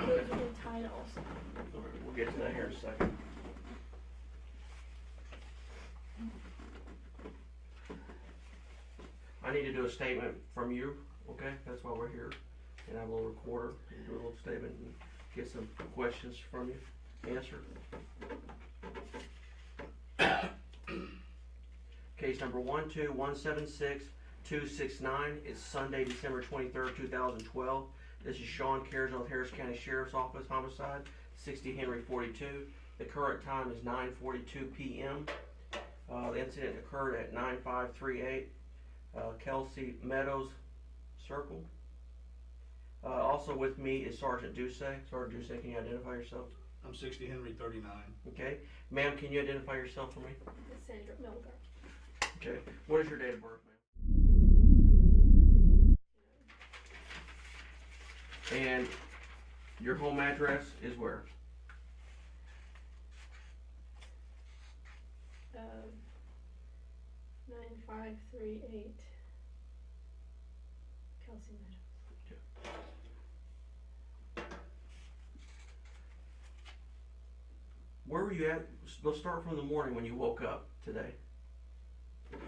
Those are the titles. All right, we'll get to that here in a second. I need to do a statement from you, okay? That's why we're here. And I have a little recorder, and do a little statement and get some questions from you answered. Case number 12176-269. It's Sunday, December 23rd, 2012. This is Sean Caresville, Harris County Sheriff's Office, homicide, 60 Henry 42. The current time is 9:42 p.m. The incident occurred at 9538 Kelsey Meadows Circle. Also with me is Sergeant Duce. Sergeant Duce, can you identify yourself? I'm 60 Henry 39. Okay. Ma'am, can you identify yourself for me? Sandra Melgar. Okay. What is your date of birth, ma'am? And your home address is where? 9538 Kelsey Meadows. Okay. Where were you at? Let's start from the morning when you woke up today.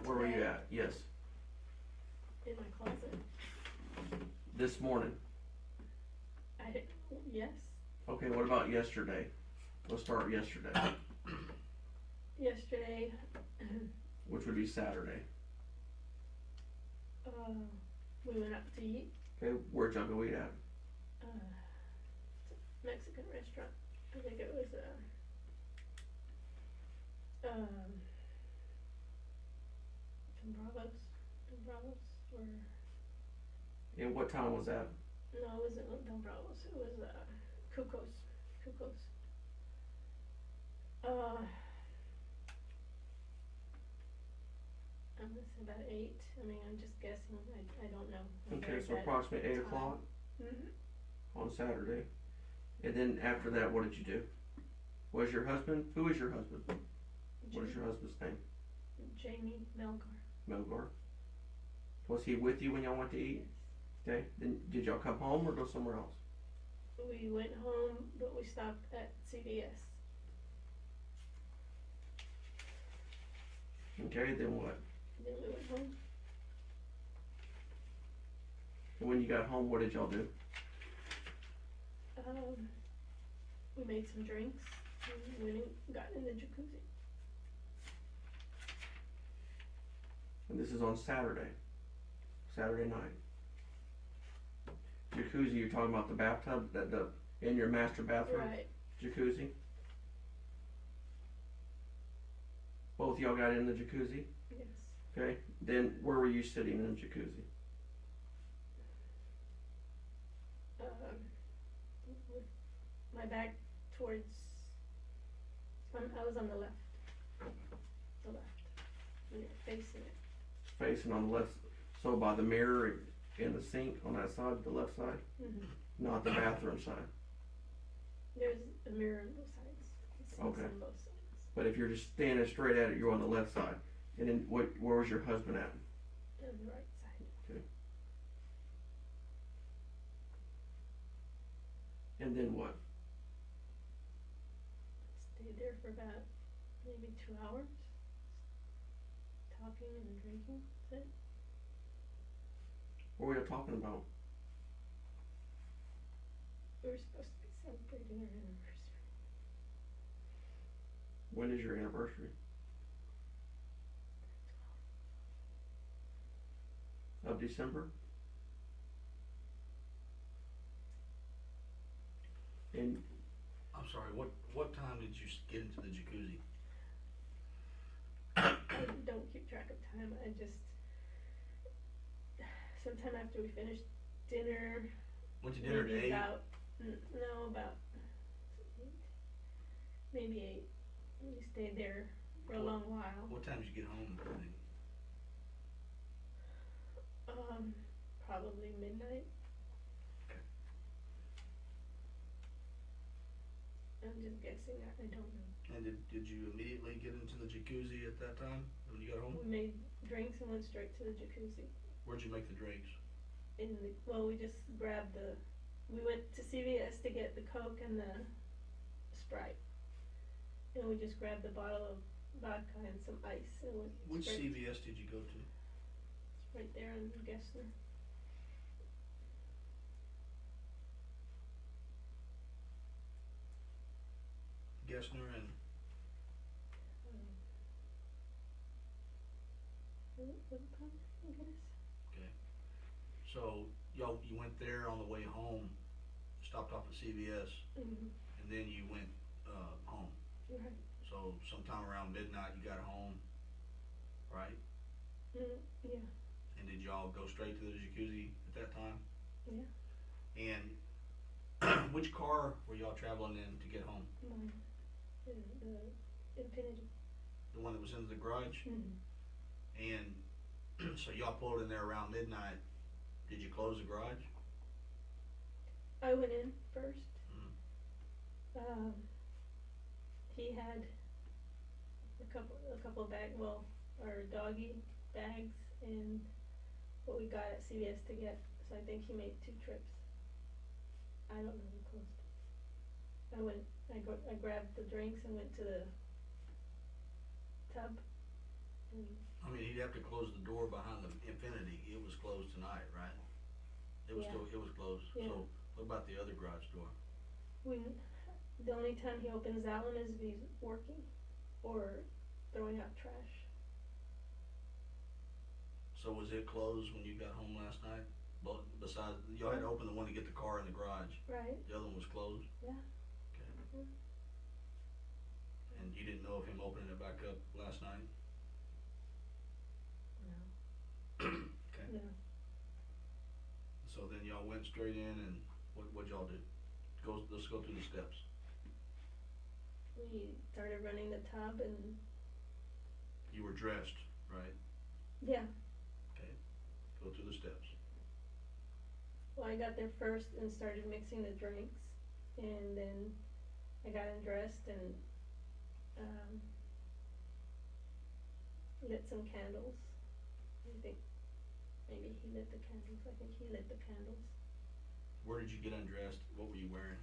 Where were you at? Yes. In my closet. This morning. Yes. Okay, what about yesterday? Let's start yesterday. Yesterday, Which would be Saturday. we went out to eat. Okay, where'd y'all go eat at? Mexican restaurant. I think it was Dombravo's or And what time was that? no, it wasn't Dombravo's. It was Cuco's. I'm gonna say about 8. I mean, I'm just guessing. I don't know. Okay, so approximately 8 o'clock on Saturday. And then after that, what did you do? Was your husband? Who is your husband? What is your husband's name? Jaime Melgar. Melgar. Was he with you when y'all went to eat? Okay. Then did y'all come home or go somewhere else? We went home, but we stopped at CVS. Okay, then what? Then we went home. And when you got home, what did y'all do? We made some drinks and went and got in the jacuzzi. And this is on Saturday night. Jacuzzi, you're talking about the bathtub, in your master bathroom? Right. Jacuzzi? Both y'all got in the jacuzzi? Yes. Okay. Then where were you sitting in the jacuzzi? With my back towards. I was on the left. The left. When you're facing it. Facing on the left, so by the mirror in the sink on that side, the left side, not the bathroom side. There's a mirror on both sides. It's Okay. on both sides. But if you're just standing straight at it, you're on the left side. And then where was your husband at? On the right side. Okay. And then what? Stayed there for about maybe 2 hours. Talking and drinking. That's it. What were you talking about? We were supposed to be celebrating our anniversary. When is your anniversary? Of December? And I'm sorry, what time did you get into the jacuzzi? I don't keep track of time. I just sometime after we finished dinner. Went to dinner at 8? About 8. Maybe 8. We stayed there for a long while. What time did you get home? Probably midnight. Okay. I'm just guessing. I don't know. And did you immediately get into the jacuzzi at that time when you got home? We made drinks and went straight to the jacuzzi. Where'd you make the drinks? We just grabbed the we went to CVS to get the Coke and the Sprite. And we just grabbed a bottle of vodka and some ice and went Which straight, CVS did you go to? right there in Gessner. Gessner and, Woodpine, I guess. so you went there on the way home, stopped off at CVS, Mm-hmm. and then you went, home. Right. So sometime around midnight you got home, right? Yeah. And did y'all go straight to the jacuzzi at that time? Yeah. And which car were y'all traveling in to get home? Mine. The Infinity. The one that was in the garage? Mm-hmm. And so y'all pulled in there around midnight. Did you close the garage? I went in first. Mm. He had a couple of bags, well, our doggy bags and what we got at CVS to get. So I think he made 2 trips. I don't know who closed it. I grabbed the drinks and went to the tub. And I mean, he'd have to close the door behind the Infinity. It was closed tonight, right? It was Yeah. still, it was closed. Yeah. So what about the other garage door? the only time he opens that one is if he's working or throwing out trash. So was it closed when you got home last night? But besides, y'all had to open the one to get the car in the garage. Right? The other one was closed? Yeah. Okay. Mhm. And you didn't know of him opening it back up last night? No. Okay. No. So then y'all went straight in and what'd y'all do? Let's go through the steps. We started running the tub and You were dressed, right? yeah. Okay. Go through the steps. Well, I got there first and started mixing the drinks, and then I got undressed and lit some candles. I think maybe he lit the candles. I think he lit the candles. Where did you get undressed? What were you wearing?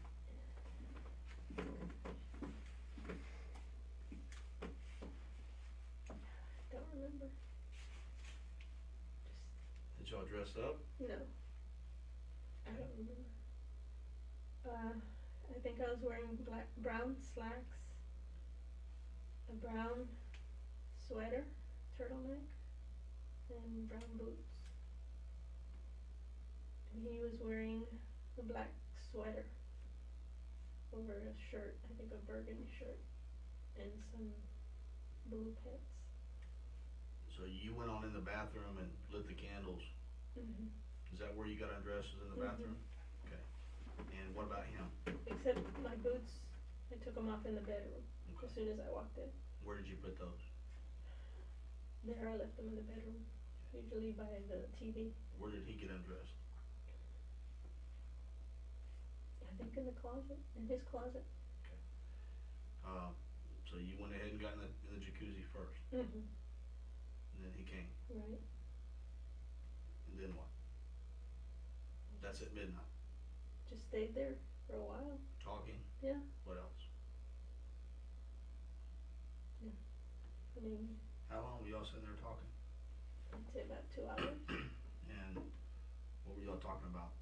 Don't remember. Did y'all dress up? No. I don't remember. I think I was wearing brown slacks, a brown sweater, turtleneck, and brown boots. And he was wearing a black sweater over a shirt, I think a burgundy shirt, and some blue pants. So you went on in the bathroom and lit the candles. Mm-hmm. Is that where you got undressed, is in the bathroom? Okay. And what about him? Except my boots, I took them off in the bedroom as Okay. soon as I walked in. Where did you put those? There, I left them in the bedroom, usually by the TV. Where did he get undressed? I think in the closet, in his closet. So you went ahead and got in the jacuzzi first, Mm-hmm. and then he came, Right. and then what? That's at midnight. Just stayed there for a while. Talking, Yeah. what else? I mean, How long were y'all sitting there talking? I'd say about 2 hours. And what were y'all talking about?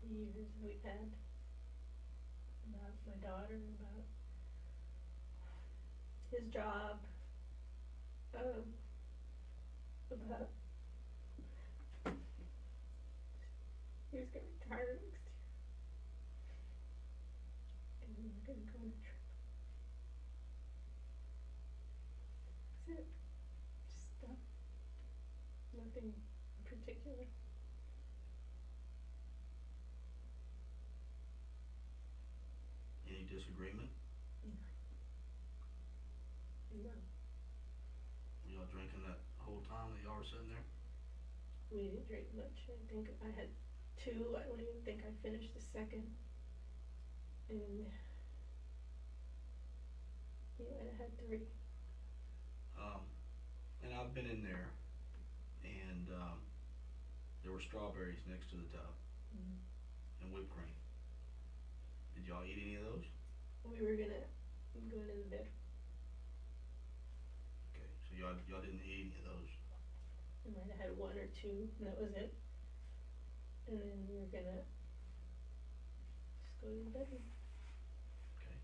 The years we've had. About my daughter, about his job, about he was gonna retire next year. And we were gonna go on a trip. That's it. Just stuff. Nothing in particular. Any disagreement? No. Were y'all drinking that whole time that y'all were sitting there? We didn't drink much. I think I had 2. I don't even think I finished the second. And he might have had 3. And I've been in there, and there were strawberries next to the tub. and whipped cream. Did y'all eat any of those? We were gonna go into the bed. Okay, so y'all didn't eat any of those. We might have had one or two, and that was it. And then we were gonna just go to the bedroom. Okay.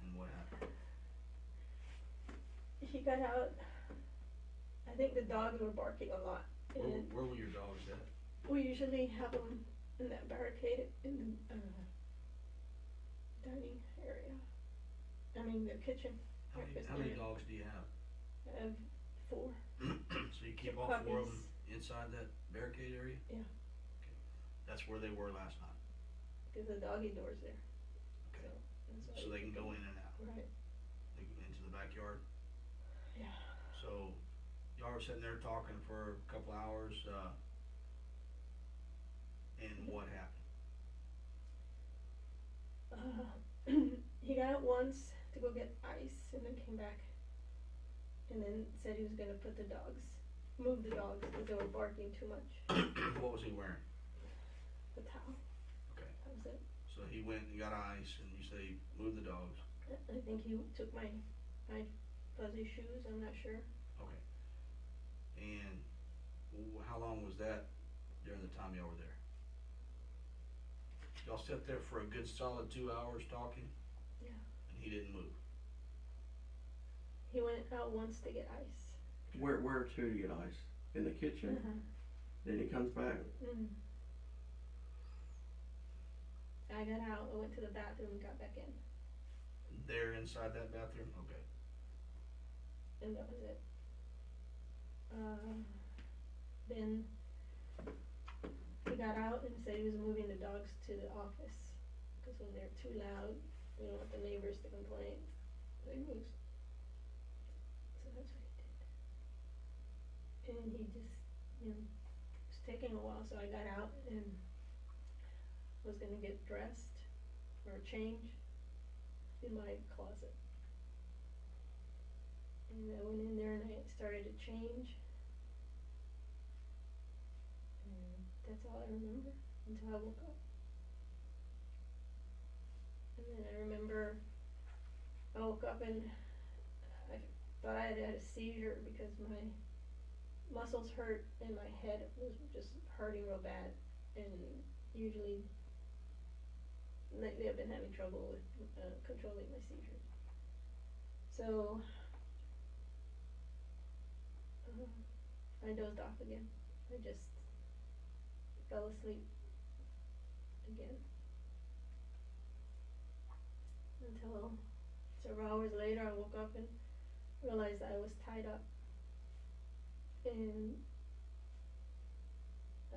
And what happened? He got out. I think the dogs were barking a lot, and Where were your dogs at? we usually have them in that barricade in the dining area. I mean, the kitchen. How many dogs do you have? I have 4. So you keep all 4 of them inside that barricade area? Yeah. Okay. That's where they were last night. Because the doggy door's there. Okay. So, that's So why they can go in and out. Right. They go into the backyard. Yeah. So y'all were sitting there talking for a couple hours, and what happened? He got out once to go get ice and then came back and then said he was gonna move the dogs because they were barking too much. What was he wearing? The towel. Okay. That was it. So he went and got ice, and you say move the dogs. I think he took my fuzzy shoes, I'm not sure. Okay. And how long was that during the time y'all were there? Y'all sat there for a good solid 2 hours talking? Yeah. And he didn't move? He went out once to get ice. Where to get ice? In the kitchen? Then he comes back. I got out, I went to the bathroom and got back in. There inside that bathroom? Okay. And that was it. Then he got out and said he was moving the dogs to the office, because when they're too loud, we don't want the neighbors to complain. They move. So that's what he did. And he just, it was taking a while, so I got out and was gonna get dressed or change in my closet. And I went in there and I started to change. And that's all I remember until I woke up. And then I remember I woke up and I thought I had a seizure because my muscles hurt and my head was just hurting real bad. And usually lately I've been having trouble with controlling my seizures. So I dozed off again. I just fell asleep again. Until several hours later I woke up and realized I was tied up. And I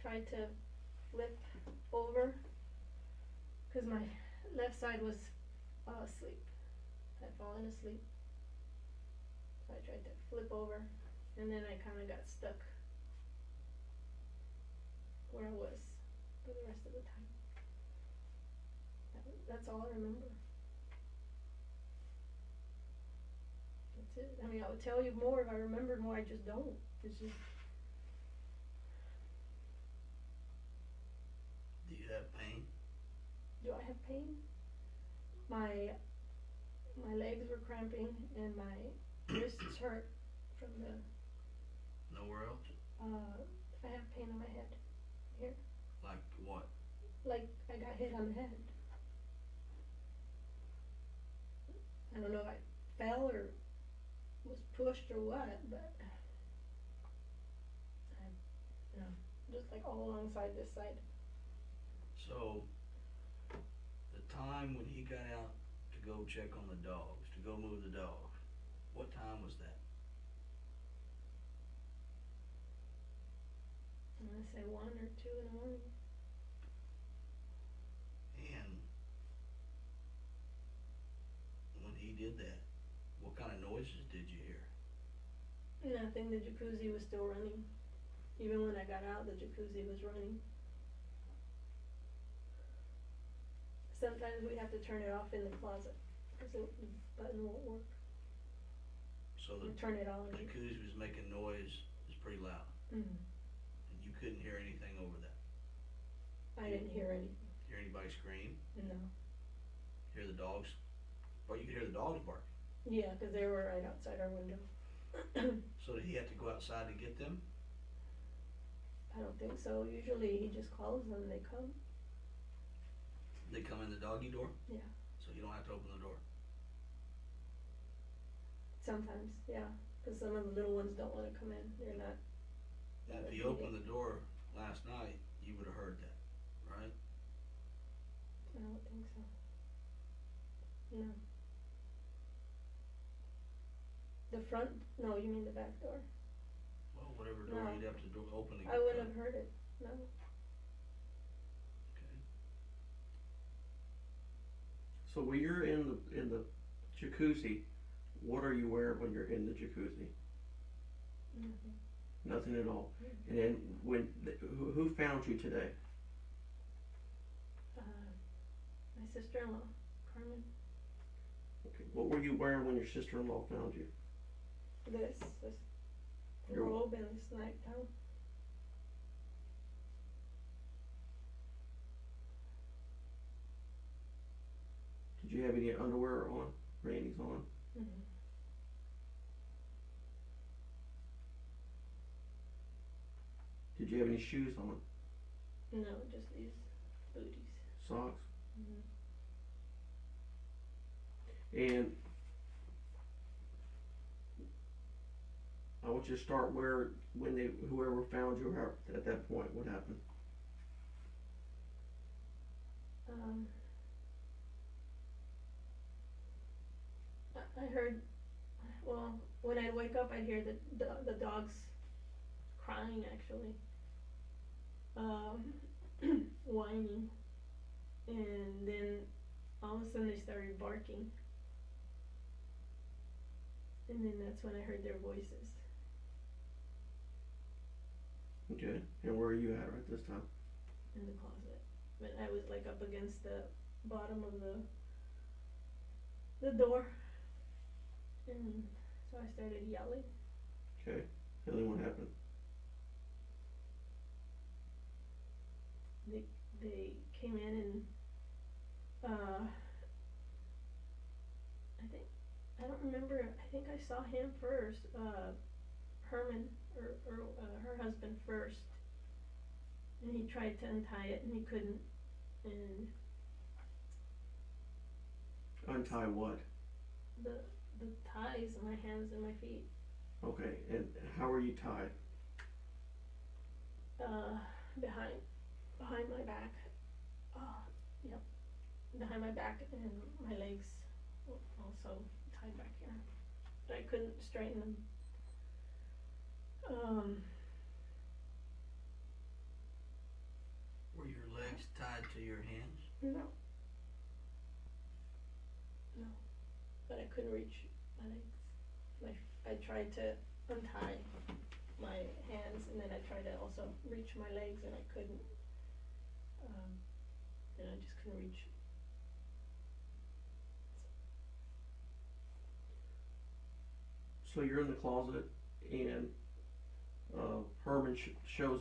tried to flip over because my left side was asleep. I'd fallen asleep. So I tried to flip over and then I kinda got stuck where I was for the rest of the time. That's all I remember. That's it. I mean, I would tell you more if I remembered more, I just don't. It's just. Do you have pain? Do I have pain? My legs were cramping and my wrists hurt from the. Nowhere else? I have pain on my head. Here. Like what? Like I got hit on the head. I don't know if I fell or was pushed or what, but just like all alongside this side. So, the time when he got out to go check on the dogs, to go move the dogs, what time was that? I'm gonna say 1 or 2 in the morning. And when he did that, what kind of noises did you hear? Nothing, the jacuzzi was still running. Even when I got out, the jacuzzi was running. Sometimes we have to turn it off in the closet, because the button won't work. So the Or turn it on. jacuzzi was making noise, it's pretty loud, Mm-hmm. and you couldn't hear anything over that. I didn't hear anything, Hear anybody scream? no. Hear the dogs? Well, you could hear the dogs bark. Yeah, 'cause they were right outside our window. So did he have to go outside to get them? I don't think so, usually he just calls them and they come, They come in the doggy door? yeah, So you don't have to open the door? sometimes, yeah, 'cause some of the little ones don't wanna come in, they're not, And if he opened the door last night, you would've heard that, right? I don't think so. No. The front, no, you mean the back door? Well, whatever door No. you'd have to open to get I wouldn't them. have heard it, no. Okay. So when you're in the jacuzzi, what are you wearing when you're in the jacuzzi? Nothing. Nothing at all. And then who found you today? My sister-in-law, Carmen, Okay. What were you wearing when your sister-in-law found you? this Your- robe and this nightgown. Did you have any underwear on? Panties on? Mm-hmm. Did you have any shoes on? No, just these booties. Socks? Mm-hmm. And I want you to start whoever found you at that point, what happened? I heard, well, when I'd wake up, I'd hear the dogs crying, actually, whining, and then all of a sudden they started barking, and then that's when I heard their voices. Okay. And where are you at right this time? In the closet, but I was like up against the bottom of the door, and so I started yelling. Okay. And then what happened? They came in and I don't remember, I think I saw him first, Herman or her husband first, and he tried to untie it and he couldn't, and Untie what? the ties in my hands and my feet, Okay. And how are you tied? behind my back, yep, behind my back, and my legs also tied back here, but I couldn't straighten them. Were your legs tied to your hands? No, but I couldn't reach my legs. I tried to untie my hands, and then I tried to also reach my legs, and I couldn't. And I just couldn't reach. So you're in the closet, and Herman shows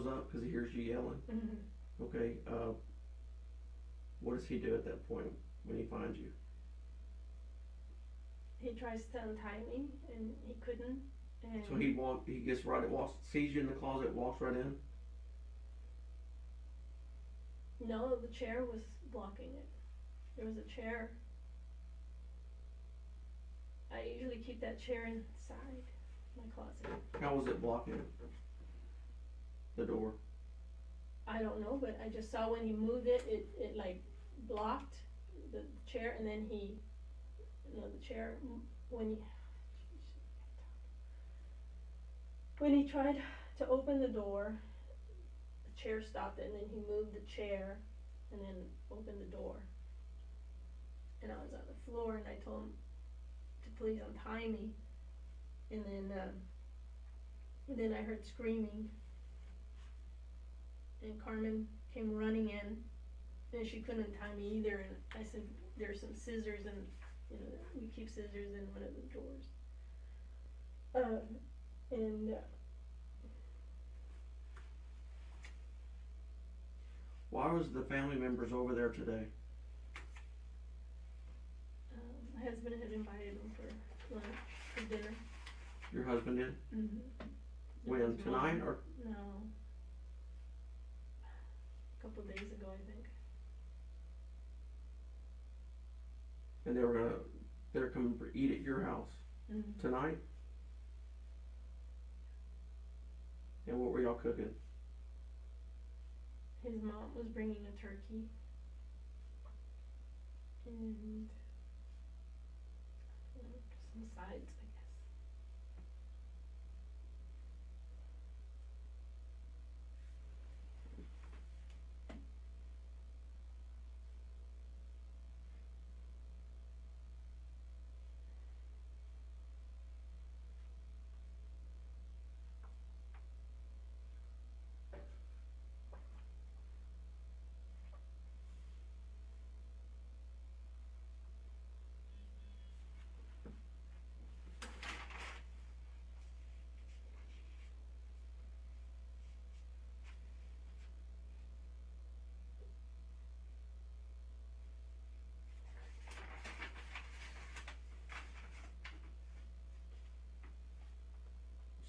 up because he hears you yelling. Mm-hmm. Okay. What does he do at that point when he finds you? He tries to untie me, and he couldn't. And So he gets right, sees you in the closet, walks right in. no, the chair was blocking it. There was a chair. I usually keep that chair inside my closet. How was it blocking the door? I don't know, but I just saw when he moved it, it like blocked the chair, and then the chair, when he tried to open the door, the chair stopped it, and then he moved the chair, and then opened the door. And I was on the floor, and I told him to please untie me, and then I heard screaming, and Carmen came running in, and she couldn't untie me either, and I said, there's some scissors, and we keep scissors in one of the drawers. Why was the family members over there today? My husband had invited them for lunch, for dinner. Your husband did? Mm-hmm. When, tonight or? No. A couple days ago, I think. And they're coming for eat at your house Mm-hmm. tonight? And what were y'all cooking? His mom was bringing a turkey. And some sides, I guess.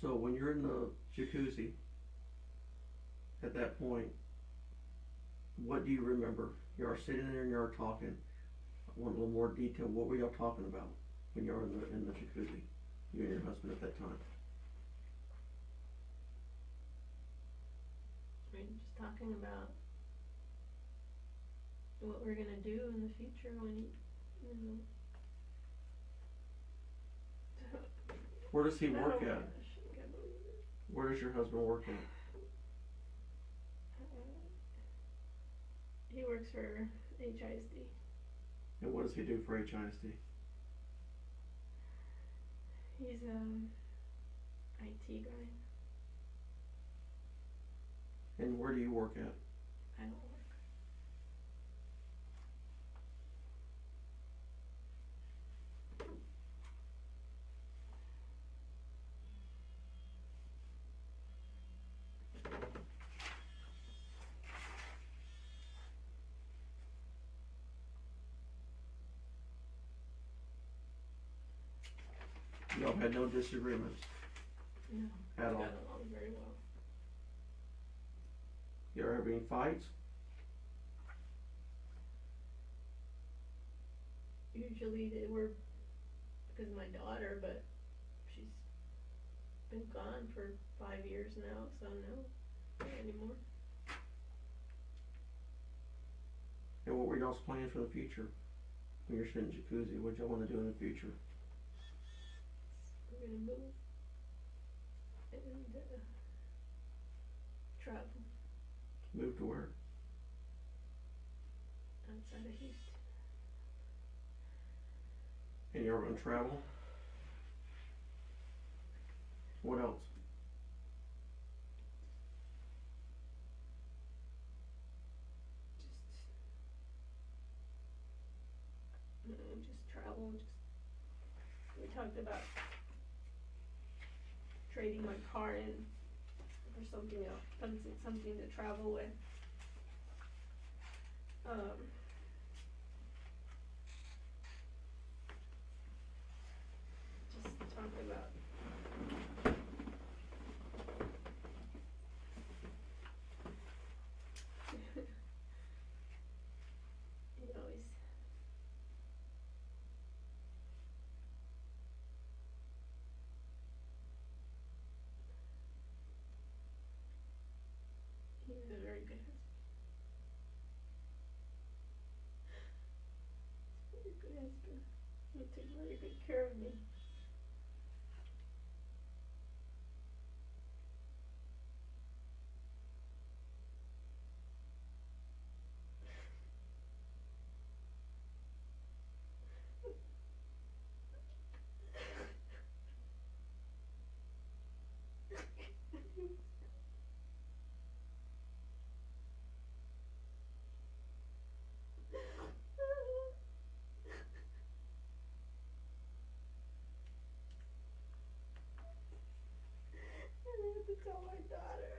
So when you're in the jacuzzi, at that point, what do you remember? You are sitting there and you are talking. I want a little more detail. What were y'all talking about when you were in the jacuzzi? You and your husband at that time. We're just talking about what we're gonna do in the future when you know. Where does he Oh work my at? gosh, I can't believe it. Where does your husband work at? He works for HISD. And what does he do for HISD? He's IT guy. And where do you work at? I don't work. Y'all had no disagreements No. at We all. got along very well. You ever have any fights? Usually they were because of my daughter, but she's been gone for 5 years now, so no, not anymore. And what were y'all's plans for the future? When you're sitting in jacuzzi, what y'all want to do in the future? We're gonna move and travel Move to where? outside of Houston. And you're gonna travel? What else? Just travel. We talked about trading my car in for something else, something to travel with. Just talking about you know, he's a very good husband. He's a very good husband. He took very good care of me. I have to tell my daughter.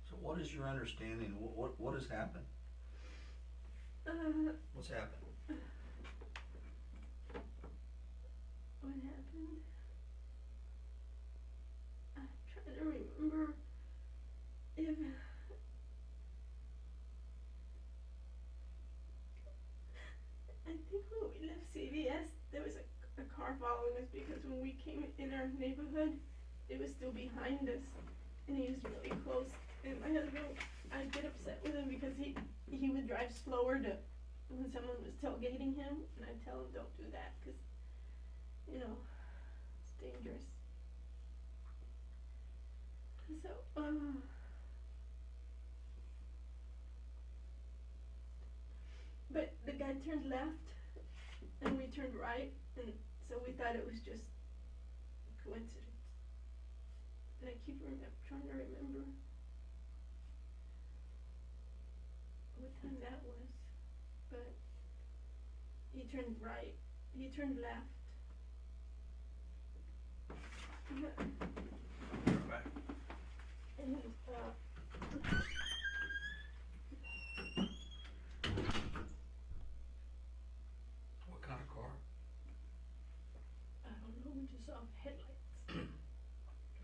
So what is your understanding, what has happened? What's happened? What happened? I'm trying to remember if I think when we left CVS, there was a car following us because when we came in our neighborhood, it was still behind us, and he was really close. And my husband, I'd get upset with him because he would drive slower to when someone was tailgating him, and I'd tell him don't do that because, you know, it's dangerous. So, but the guy turned left, and we turned right, and so we thought it was just a coincidence. And I keep trying to remember what time that was, but he turned right, he turned left. Right back. And, What kind of car? I don't know, we just saw headlights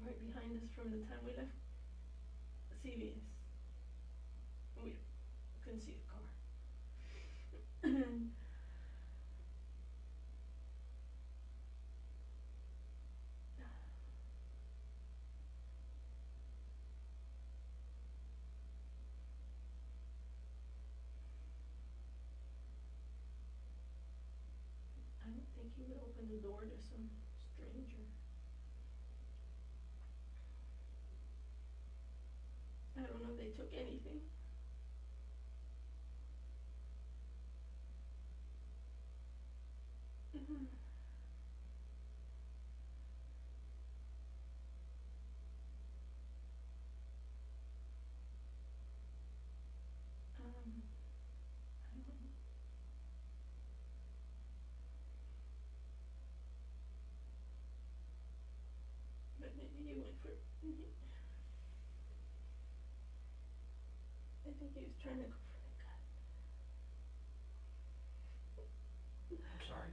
right behind us from the time we left CVS. We couldn't see the car. And I don't think he would open the door to some stranger. I don't know if they took anything. I don't know. But maybe he went for, I think he was trying to go for the gun. I'm sorry.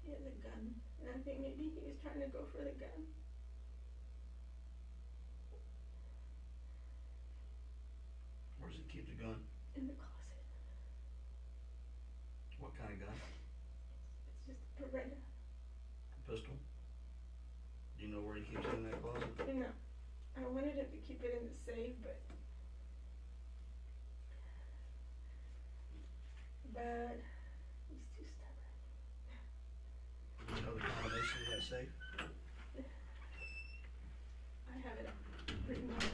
He has a gun, and I think maybe he was trying to go for the gun. Where does he keep the gun? In the closet. What kind of gun? It's just a Beretta. Pistol? Do you know where he keeps it in that closet? No, I wanted him to keep it in the safe, but he's too stubborn. Do you know the combination of that safe? I have it written on it.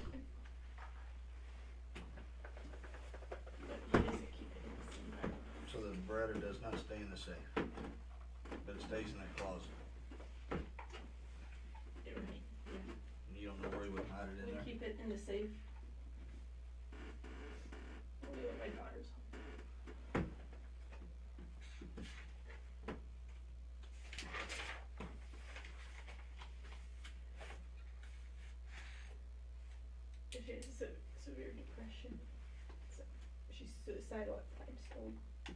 But he doesn't keep it in the safe. So the Beretta does not stay in the safe, but it stays in that closet. You're right. And you don't know where he would hide it in We there? keep it in the safe. Only at my daughter's home. She has severe depression. So she's suicidal at times, so we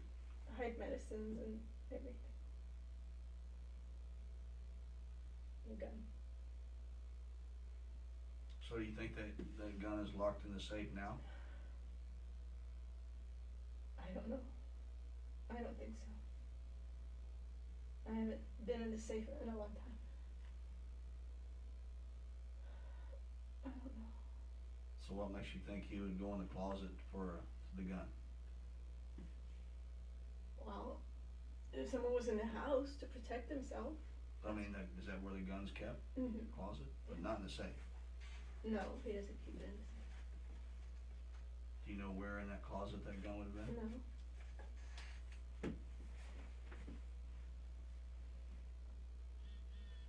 hide medicines and everything. The gun. So do you think that gun is locked in the safe now? I don't know. I don't think so. I haven't been in the safe in a long time. I don't know. So what makes you think he would go in the closet for the gun? Well, if someone was in the house to protect himself. I mean, is that where the gun's kept? Mm-hmm. Closet? But not in the safe? No, he doesn't keep it in the safe. Do you know where in that closet that gun would have been? No.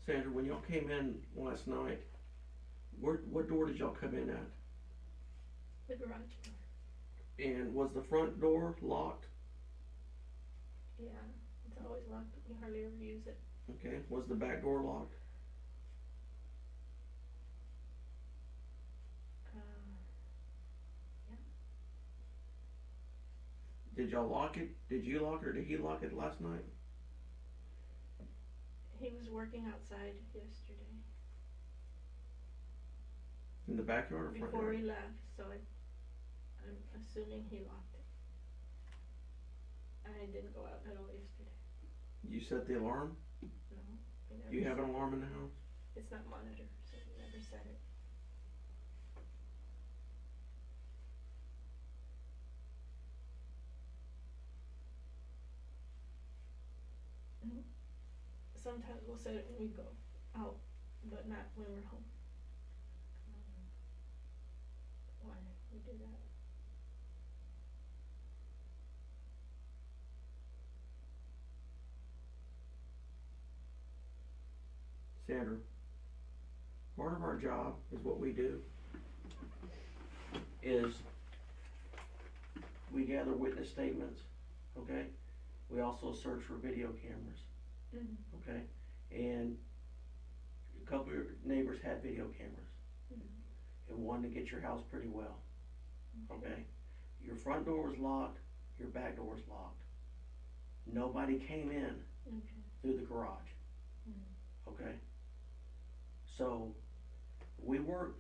Sandra, when y'all came in last night, what door did y'all come in at? The garage door. And was the front door locked? Yeah, it's always locked, we hardly ever use it. Okay, was the back door locked? Yeah. Did y'all lock it? Did you lock it or did he lock it last night? He was working outside yesterday, In the backyard or front before yard? he left, so I'm assuming he locked it. I didn't go out at all yesterday, You set the alarm? no. I never Do you have an set- alarm in the house? It's not monitored, so we never set it. Sometimes we'll set it when we go out, but not when we're home. Why we do that? Sandra, part of our job is what we do is we gather witness statements, okay? We also search for video cameras, Mm-hmm. okay? And a couple of your neighbors had video cameras and wanted to get your house pretty well, okay? Your front door was locked, your back door was locked. Nobody came in Okay. through the garage, okay? So, we work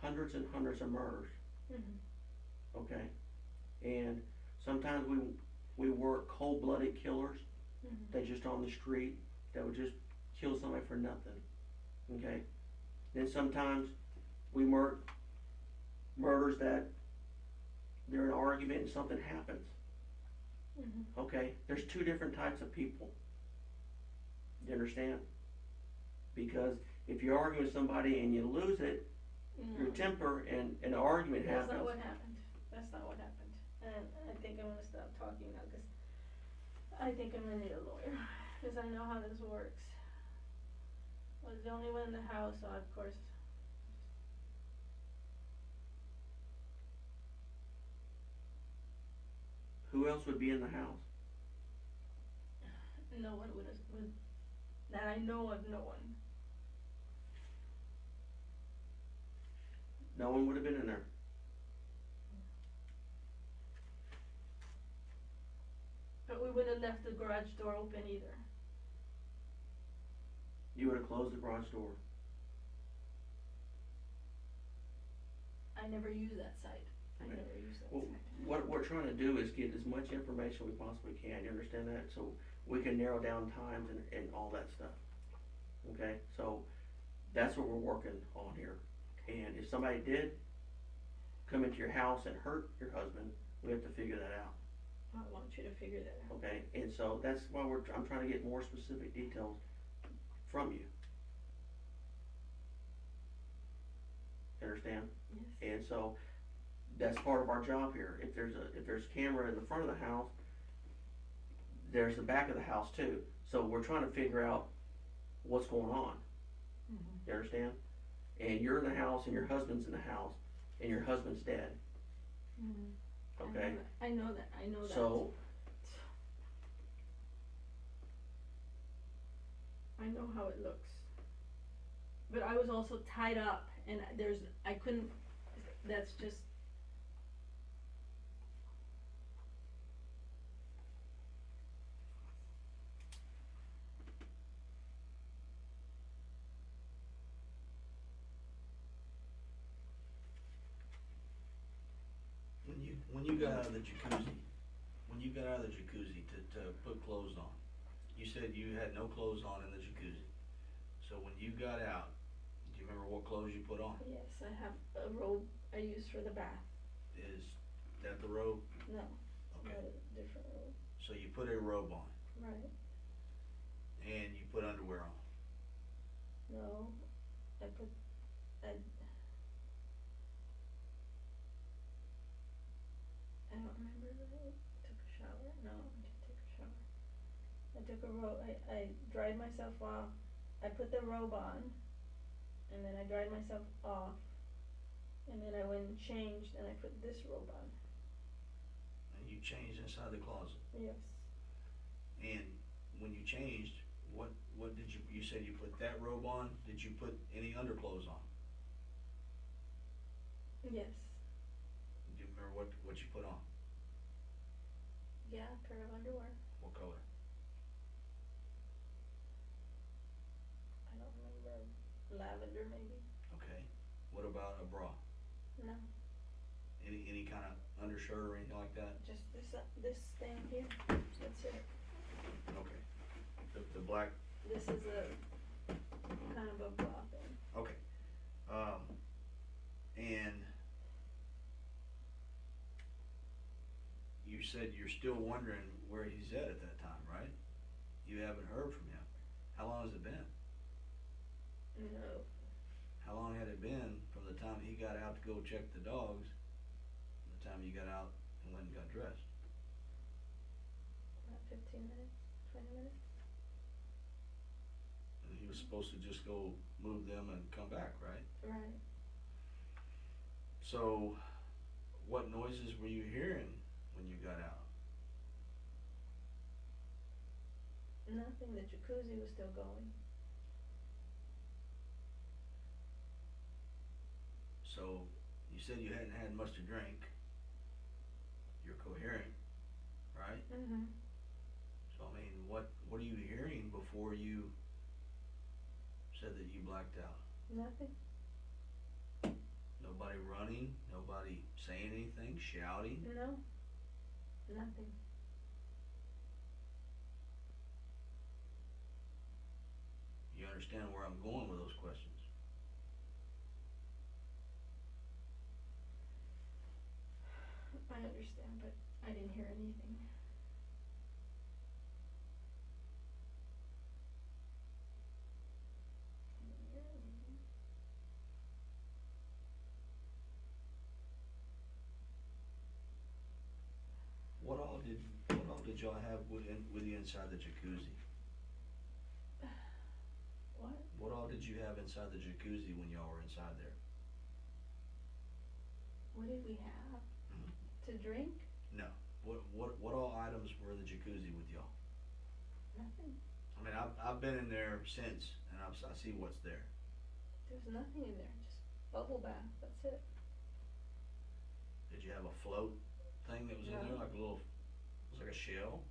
hundreds and hundreds of murders, Mm-hmm. okay? And sometimes we work cold-blooded killers Mm-hmm. that just on the street, that would just kill somebody for nothing, okay? Then sometimes we work murders that they're in an argument and something happens, Mm-hmm. okay? There's two different types of people. You understand? Because if you argue with somebody and you lose it, your temper and an argument That's happens. not what happened. That's not what happened. And I think I'm gonna stop talking now, cause I think I'm gonna need a lawyer, cause I know how this works. I was the only one in the house, so of course. Who else would be in the house? No one would, that I know of, no one. No one would have been in there. But we wouldn't have left the garage door open either. You would have closed the garage door. I never use that side. I Okay. never use that Well, side. what we're trying to do is get as much information we possibly can, you understand that? So we can narrow down times and all that stuff, okay? So that's what we're working on here. And if somebody did come into your house and hurt your husband, we have to figure that out, I want you to figure that out. okay? And so that's why I'm trying to get more specific details from you. Understand? Yes. And so, that's part of our job here. If there's camera in the front of the house, there's the back of the house too. So we're trying to figure out what's going on. Mm-hmm. You understand? And you're in the house and your husband's in the house and your husband's dead, Mm-hmm. okay? I know that. So, I know how it looks. But I was also tied up and I couldn't, that's just. When you got out of the jacuzzi, to put clothes on, you said you had no clothes on in the jacuzzi. So when you got out, do you remember what clothes you put on? Yes, I have a robe I use for the bath. Is that the robe? No, Okay, not a different robe. so you put a robe on Right. and you put underwear on. No, I don't remember. I took a shower. No, I didn't take a shower. I took a robe. I dried myself off. I put the robe on, and then I dried myself off, and then I went and changed, and I put this robe on. you changed inside the closet. Yes. And when you changed, what did you said you put that robe on, did you put any underclothes on? Yes. Do you remember what you put on? Yeah, pair of underwear. What color? I don't remember. Lavender maybe. Okay. What about a bra? No. Any kind of undershirt or anything like that? Just this thing here. That's it. Okay. The black. This is a kind of a bra thing. Okay. And you said you're still wondering where he's at that time, right? You haven't heard from him. How long has it been? No. How long had it been from the time he got out to go check the dogs, to the time you got out and went and got dressed? About 15 minutes, 20 minutes. And he was supposed to just go move them and come back, right? Right. So, what noises were you hearing when you got out? Nothing. The jacuzzi was still going. So, you said you hadn't had much to drink. You're coherent, right? Mm-hmm. So, I mean, what are you hearing before you said that you blacked out? Nothing. Nobody running? Nobody saying anything? Shouting? No. Nothing. You understand where I'm going with those questions? I understand, but I didn't hear anything. I didn't hear anything. What all did y'all have with you inside the jacuzzi? What? What all did you have inside the jacuzzi when y'all were inside there? What did we have? Mhm. To drink? No. What all items were in the jacuzzi with y'all? Nothing. I mean, I've been in there since, and I see what's there. There's nothing in there. Just bubble bath. That's it. Did you have a float thing that was in there, No. like a little, it was like a shell?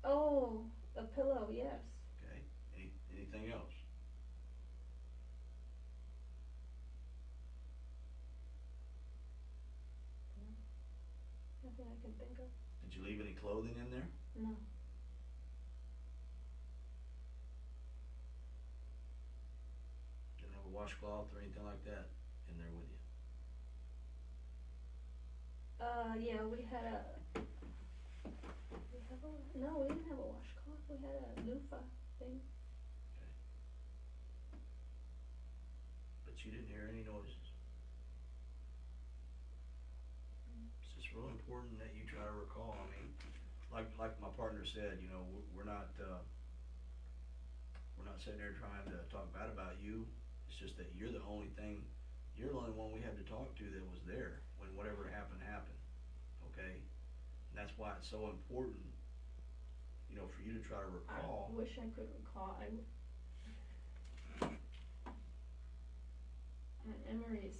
Oh, a pillow. Yes. Okay. Anything else? Nothing I can think of. Did you leave any clothing in there? No. Didn't have a washcloth or anything like that in there with you? Yeah, we had a. No, we didn't have a washcloth. We had a loofah thing. Okay. But you didn't hear any noises? It's just real important that you try to recall. I mean, like my partner said, you know, we're not sitting there trying to talk bad about you. It's just that you're the only one we had to talk to that was there when whatever happened. Okay? And that's why it's so important, you know, for you to try to recall. I wish I could recall. My memory is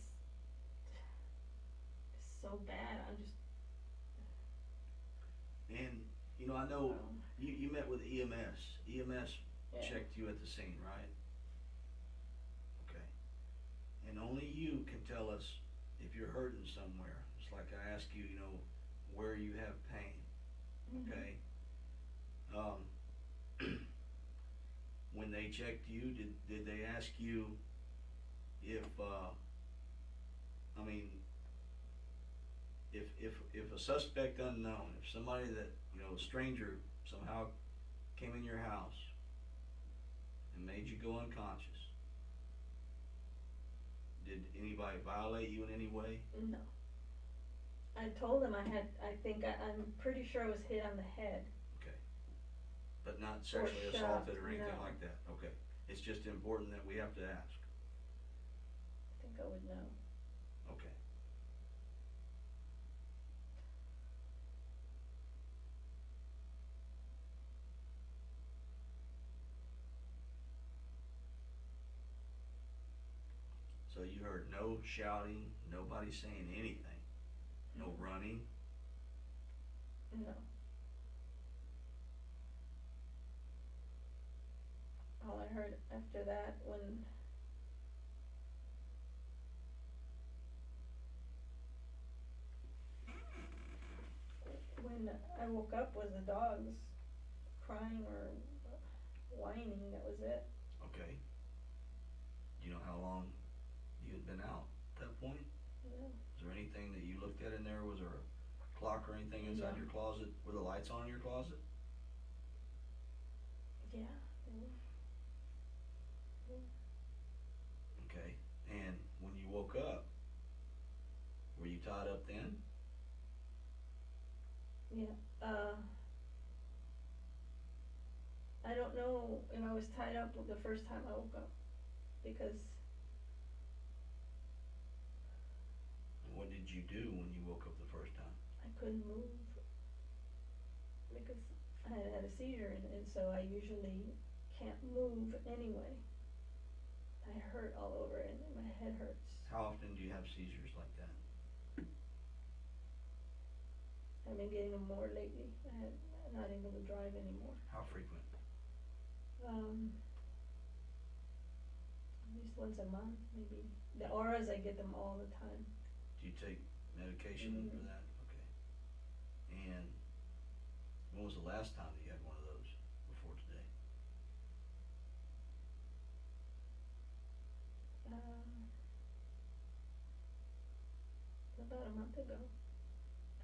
so bad. I'm just. And, you know, I know Um, you met with EMS. EMS Yeah. checked you at the scene, right? Okay. And only you can tell us if you're hurting somewhere. It's like I ask you, you know, where you have pain, okay? When they checked you, did they ask you if, I mean, if a suspect unknown, if somebody that, you know, a stranger somehow came in your house and made you go unconscious, did anybody violate you in any way? No. I told him I'm pretty sure I was hit on the head. Okay. But not sexually shot, assaulted or anything no. like that? Okay. It's just important that we have to ask. I think I would know. Okay. no shouting, nobody saying anything, no running. No. All I heard after that when I woke up was the dogs crying or whining, that was it. Okay. Do you know how long you had been out at that point? No. Is there anything that you looked at in there? Was there a clock or anything inside No. your closet? Were the lights on in your closet? Yeah, they were. Okay. And when you woke up, were you tied up then? Yeah, I don't know if I was tied up the first time I woke up, because And what did you do when you woke up the first time? I couldn't move, because I had a seizure and so I usually can't move anyway. I hurt all over and my head hurts. How often do you have seizures like that? I've been getting them more lately. I'm not able to drive anymore. How frequent? At least once a month, maybe. The auras, I get them all the time. Do you take medication for that? Okay. And when was the last time that you had one of those before today? About a month ago,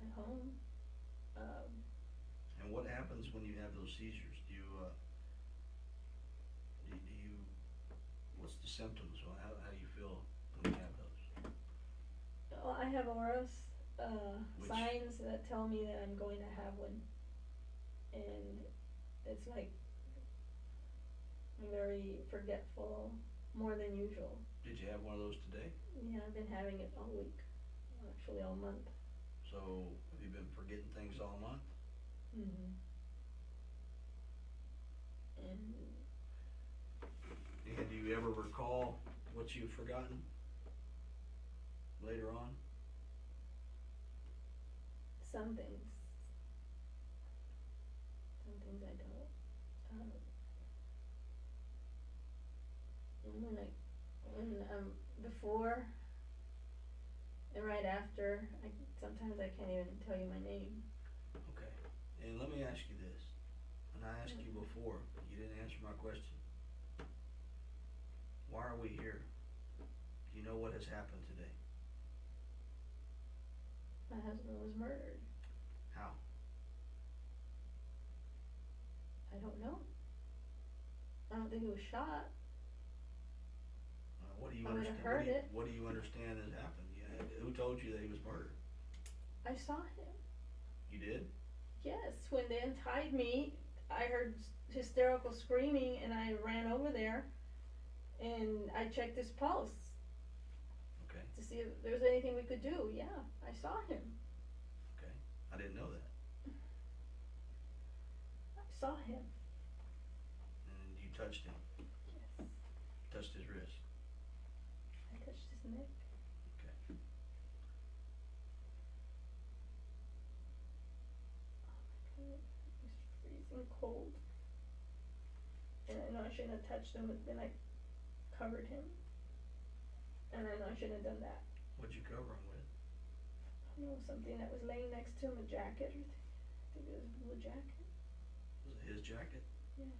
at home. And what happens when you have those seizures? Do you, what's the symptoms? How do you feel when you have those? Well, I have auras, Which- signs that tell me that I'm going to have one. And it's like, I'm very forgetful, more than usual. Did you have one of those today? Yeah, I've been having it all week, actually all month. So have you been forgetting things all month? And And do you ever recall what you've forgotten later on? some things I don't. Before and right after, sometimes I can't even tell you my name. Okay. And let me ask you this. And I asked you before, you didn't answer my question. Why are we here? Do you know what has happened today? My husband was murdered. How? I don't know. I don't think he was shot. What do you I would've understand? heard it. What do you understand has happened? Who told you that he was murdered? I saw him. You did? Yes, when they untied me, I heard hysterical screaming and I ran over there and I checked his pulse Okay. to see if there was anything we could do. Yeah, I saw him. Okay. I didn't know that. I saw him. And you touched him. Yes. Touched his wrist. I touched his neck. Okay. Oh my God, it was freezing cold. And I know I shouldn't have touched him, but then I covered him. And I know I shouldn't have done that. What'd you cover him with? I don't know, something that was laying next to him, a jacket. I think it was a blue jacket. Was it his jacket? Yeah.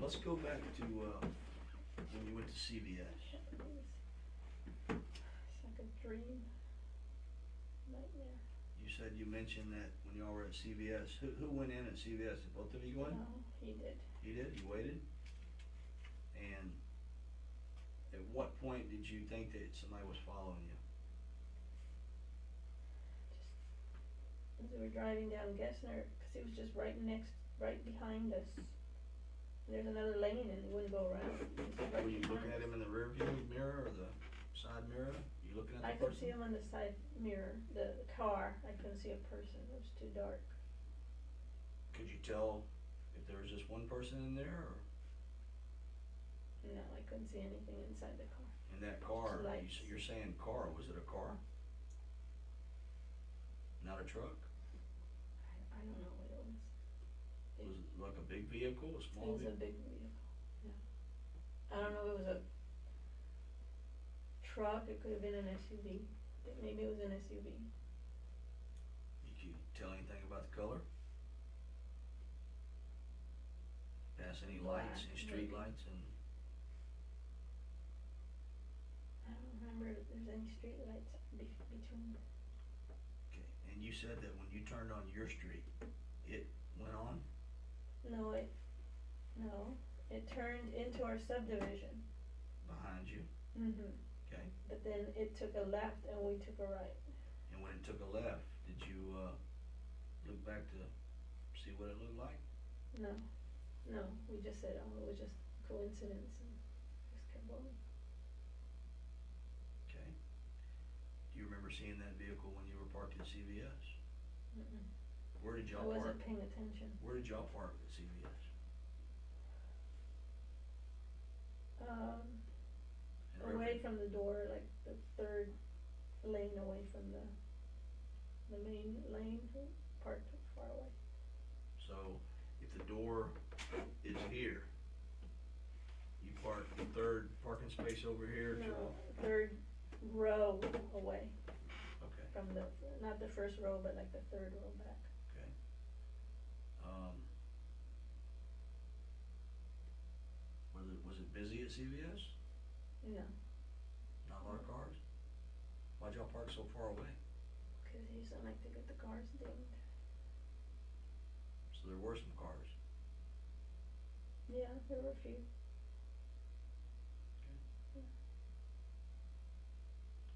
Let's go back to when you went to CVS. It's like a dream. Nightmare. You said you mentioned that when y'all were at CVS. Who went in at CVS? Did both of you go in? No, he did. You did? You waited? And at what point did you think that somebody was following you? As we were driving down Gessner, cause he was just right behind us. There's another lane and he wouldn't go around. He was right Were you behind looking at us. him in the rear view mirror or the side mirror? You looking at I the could person? see him on the side mirror, the car. I couldn't see a person. It was too dark. Could you tell if there was just one person in there or? No, I couldn't see anything inside the car. In that car, Lights. you're saying car, was it a car? Not a truck? I don't know what it was. Was it like a big vehicle, a It small was a vehicle? big vehicle, yeah. I don't know if it was a truck, it could have been an SUV. Maybe it was an SUV. Did you tell anything about the color? Pass any lights, any Black, street maybe. lights, and I don't remember if there's any street lights between. okay, and you said that when you turned on your street, it went on? No, it turned into our subdivision. Behind you, Mm-hmm. okay? But then it took a left and we took a right. And when it took a left, did you, look back to see what it looked like? No, we just said, oh, it was just coincidence and just kept going. Okay. Do you remember seeing that vehicle when you were parked at CVS? Mm-mm. Where did I y'all park? wasn't paying attention. Where did y'all park at CVS? In Away Redmond? from the door, like the third lane away from the main lane, parked far away. So, if the door is here, you park the third parking space over here to, No, third row away okay, from not the first row, but like the third row back. okay. Was it busy at CVS? No, Not a lot of cars? Why'd y'all park so far away? cause he used to like to get the cars dinged. So there were some cars. Yeah, there were a few.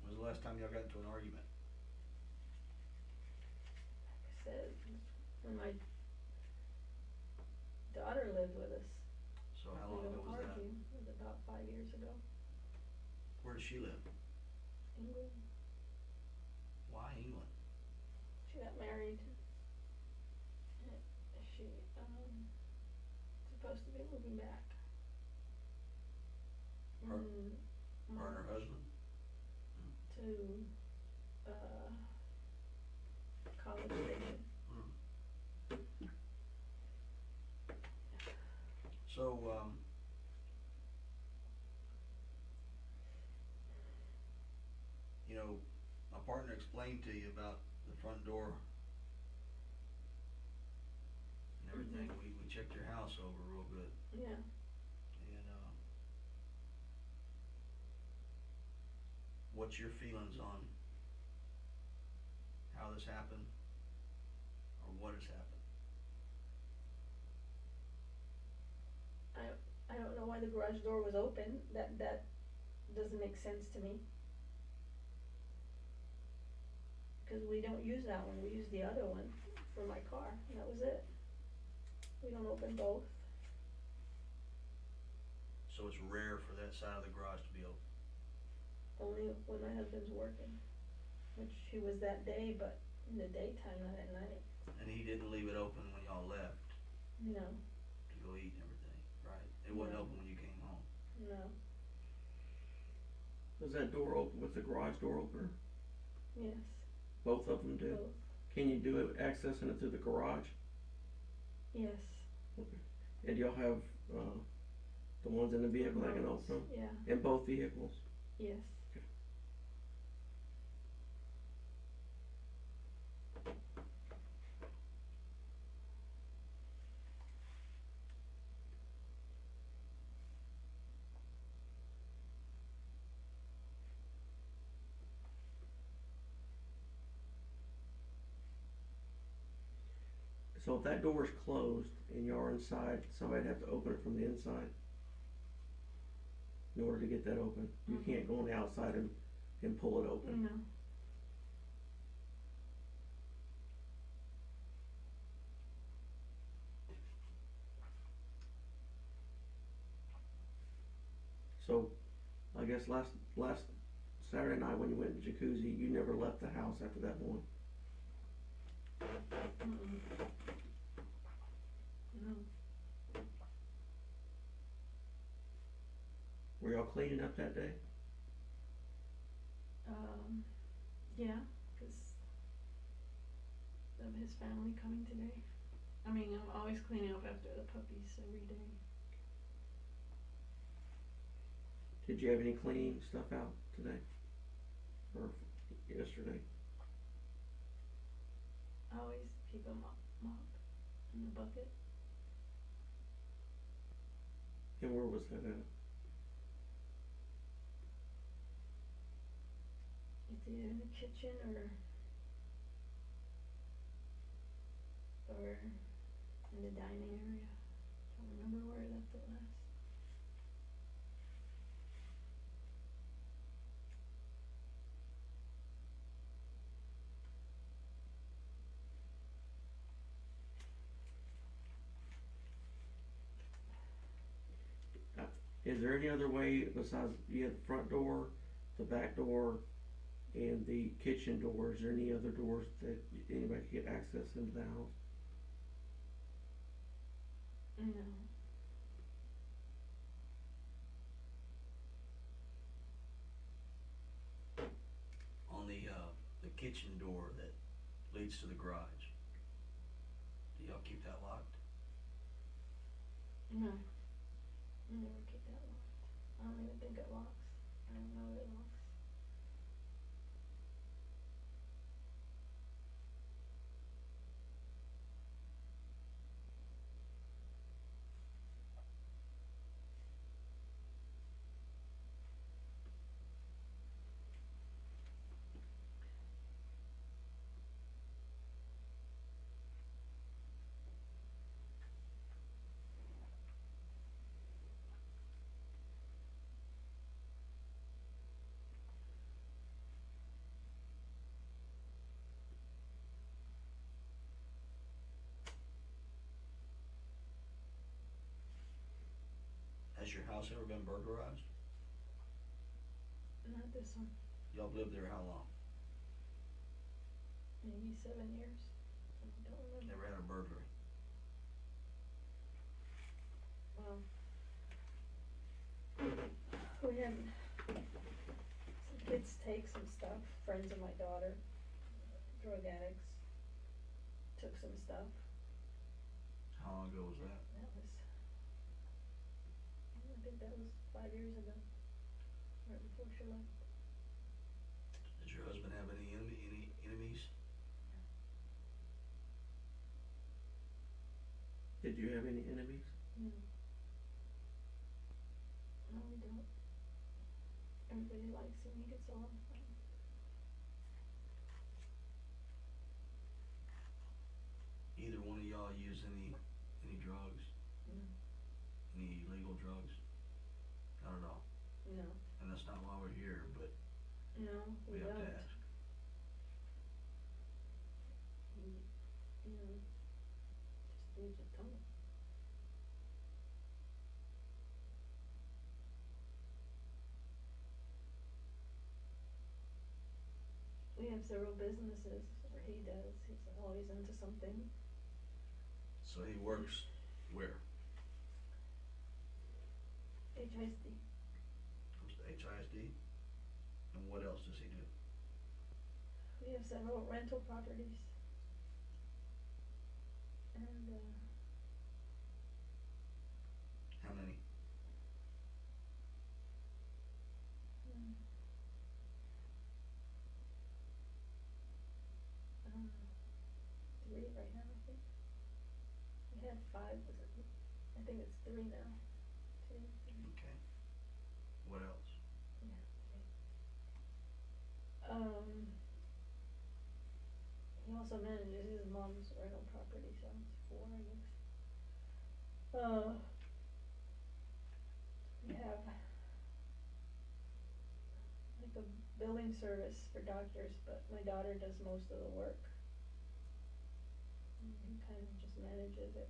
When was the last time y'all got into an argument? Like I said, when my daughter lived with us. So how We long ago don't was that? argue. It was about 5 years ago. Where does she live? England. Why England? She got married. She supposed to be moving back. Her- in Her and her March husband? to College Station. So, you know, my partner explained to you about the front door and everything. We checked your house over real good. Yeah. And, what's your feelings on how this happened or what has happened? I don't know why the garage door was open. That doesn't make sense to me. Cause we don't use that one. We use the other one for my car. And that was it. We don't open both. So it's rare for that side of the garage to be open. Only when my husband's working, which he was that day, but in the daytime, not at night. And he didn't leave it open when y'all left No, to go eat and everything, right? It wasn't No. open when you came home. no, Does that door open with the garage door opener? yes, Both of them do? both, Can you do it accessing it through the garage? yes. And do y'all have, the ones in the vehicle that can Remotes, open them? yeah, In both vehicles? yes. So if that door is closed and you're inside, somebody'd have to open it from the inside in order to get that open. You Mhm. can't go on the outside and pull it open. No, So, I guess last Saturday night when you went to jacuzzi, you never left the house after that point. mm-mm. No. cleaning up that day? Yeah, 'cause of his family coming today. I mean, I'm always cleaning up after the puppies every day. Did you have any cleaning stuff out today? Or yesterday? I always keep a mop in the bucket. And where was that at? It's either in the kitchen or in the dining area. Don't remember where I left it last. Is there any other way besides, you had the front door, the back door, and the kitchen door, is there any other doors that anybody could get access into the house? No. On the kitchen door that leads to the garage, do y'all keep that locked? No. I never keep that locked. I don't even think it locks. I don't know if it locks. Has your house ever been burglarized? Not this one. Y'all lived there how long? Maybe 7 years. I don't remember. Never had a burglary? Well, we had some kids take some stuff, friends of my daughter, drug addicts, took some stuff. How long ago was that? That was, I think that was 5 years ago, right before she left. Did your husband have any enemies? Did you have any enemies? No. No, we don't. Everybody likes him, he gets along fine. Either one of y'all use any drugs? No. Any illegal drugs? Not at all. No. And that's not why we're here, but No, we we have don't. to ask. He, you know, just needs a tone. We have several businesses, or he does, he's always into something. So he works where? HISD. Goes to HISD? And what else does he do? We have several rental properties. And, How many? hmm, 3 right now, I think. We had 5, was it? I think it's 3 now. 2, 3, Okay. What else? yeah, 3. He also manages his mom's rental property, so it's 4, I guess. We have like a billing service for doctors, but my daughter does most of the work. And he kind of just manages it.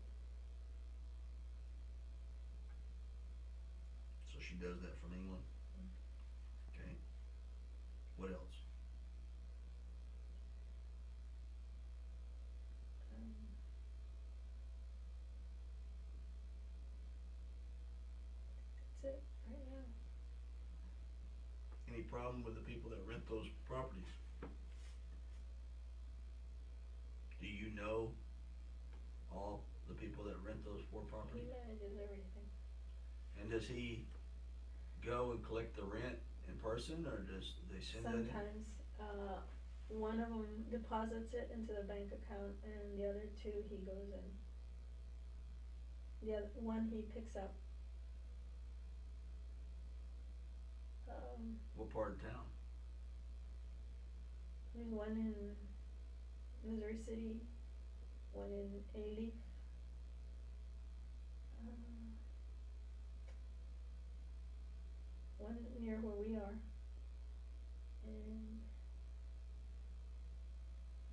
So she does that from England? Mm. Okay. What else? That's it right now. problem with the people that rent those properties? Do you know all the people that rent those 4 He properties? manages everything. And does he go and collect the rent in person, or does they send that in? Sometimes, one of them deposits it into the bank account and the other 2 he goes in. The other one he picks up. What part of town? There's one in Missouri City, one in Alief. One near where we are. And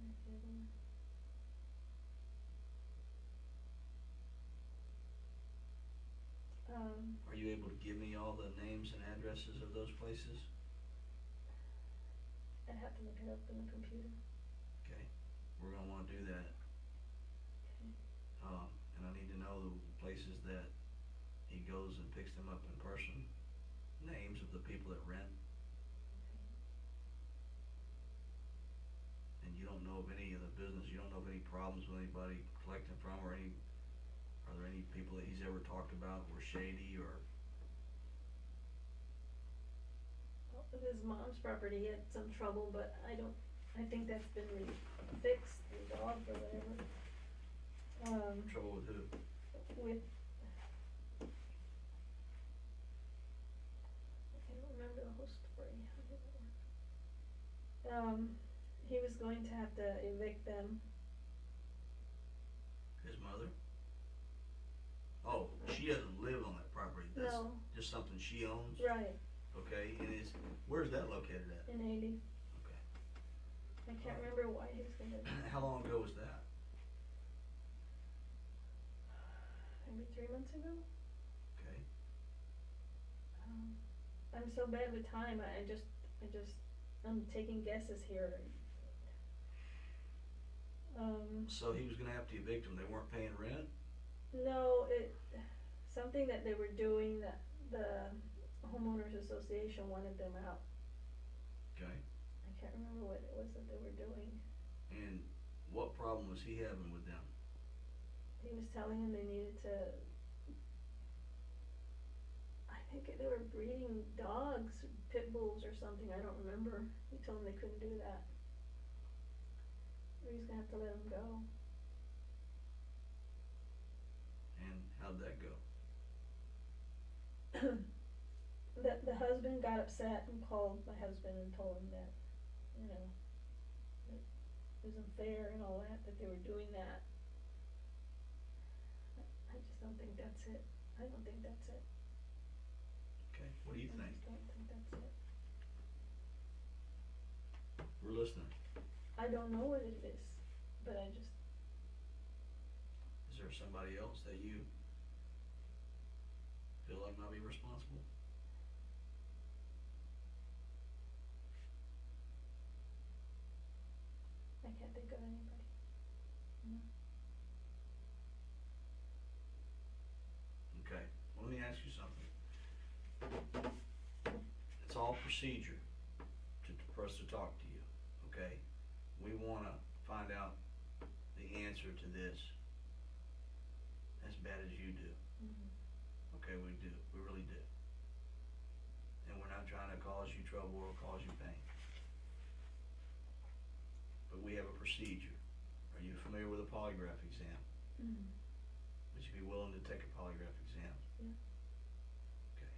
where's the other one? Are you able to give me all the names and addresses of those places? I'd have to look it up in the computer. Okay, we're gonna wanna do that. Okay. And I need to know the places that he goes and picks them up in person, names of the people that rent. And you don't know of any of the business, you don't know of any problems with anybody collecting from, or any, are there any people that he's ever talked about were shady, or? Well, with his mom's property, he had some trouble, but I think that's been fixed, resolved or whatever. Trouble with who? With, I can't remember the whole story, how did it work? He was going to have to evict them. His mother? Oh, she doesn't live on that property, that's No. just something she owns? Right, Okay, and where's that located at? in Alief. Okay. I can't remember why he was gonna, How long ago was that? maybe 3 months ago? Okay. I'm so bad with time, I'm taking guesses here. So he was gonna have to evict them, they weren't paying rent? No, something that they were doing that the homeowners association wanted them out. Okay. I can't remember what it was that they were doing. And what problem was he having with them? He was telling them they needed to, I think they were breeding dogs, pit bulls or something, I don't remember. He told them they couldn't do that. Or he's gonna have to let them go. And how'd that go? The husband got upset and called my husband and told him that, that it was unfair and all that they were doing that. I just don't think that's it. I don't think that's it. Okay, what do you I think? just don't think that's it. We're listening. I don't know what it is, but Is there somebody else that you feel like might be responsible? I can't think of anybody. No. Okay, well, let me ask you something. It's all procedure for us to talk to you, okay? We wanna find out the answer to this as bad as you do. Okay, we do, we really do. And we're not trying to cause you trouble or cause you pain. But we have a procedure. Are you familiar with a polygraph exam? Would you be willing to take a polygraph exam? Yeah. Okay.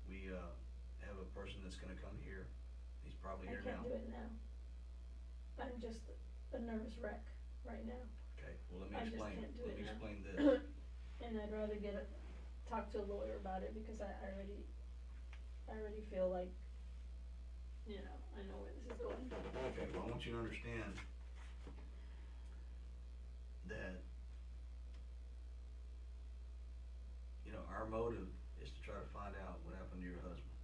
We, have a person that's gonna come here. He's probably I here can't now. do it now. I'm just a nervous wreck right now. Okay, well, let me I just explain, can't do let it me now. explain this. And I'd rather talk to a lawyer about it because I already feel like, I know where this is going. Okay, well, I want you to understand that, our motive is to try to find out what happened to your husband,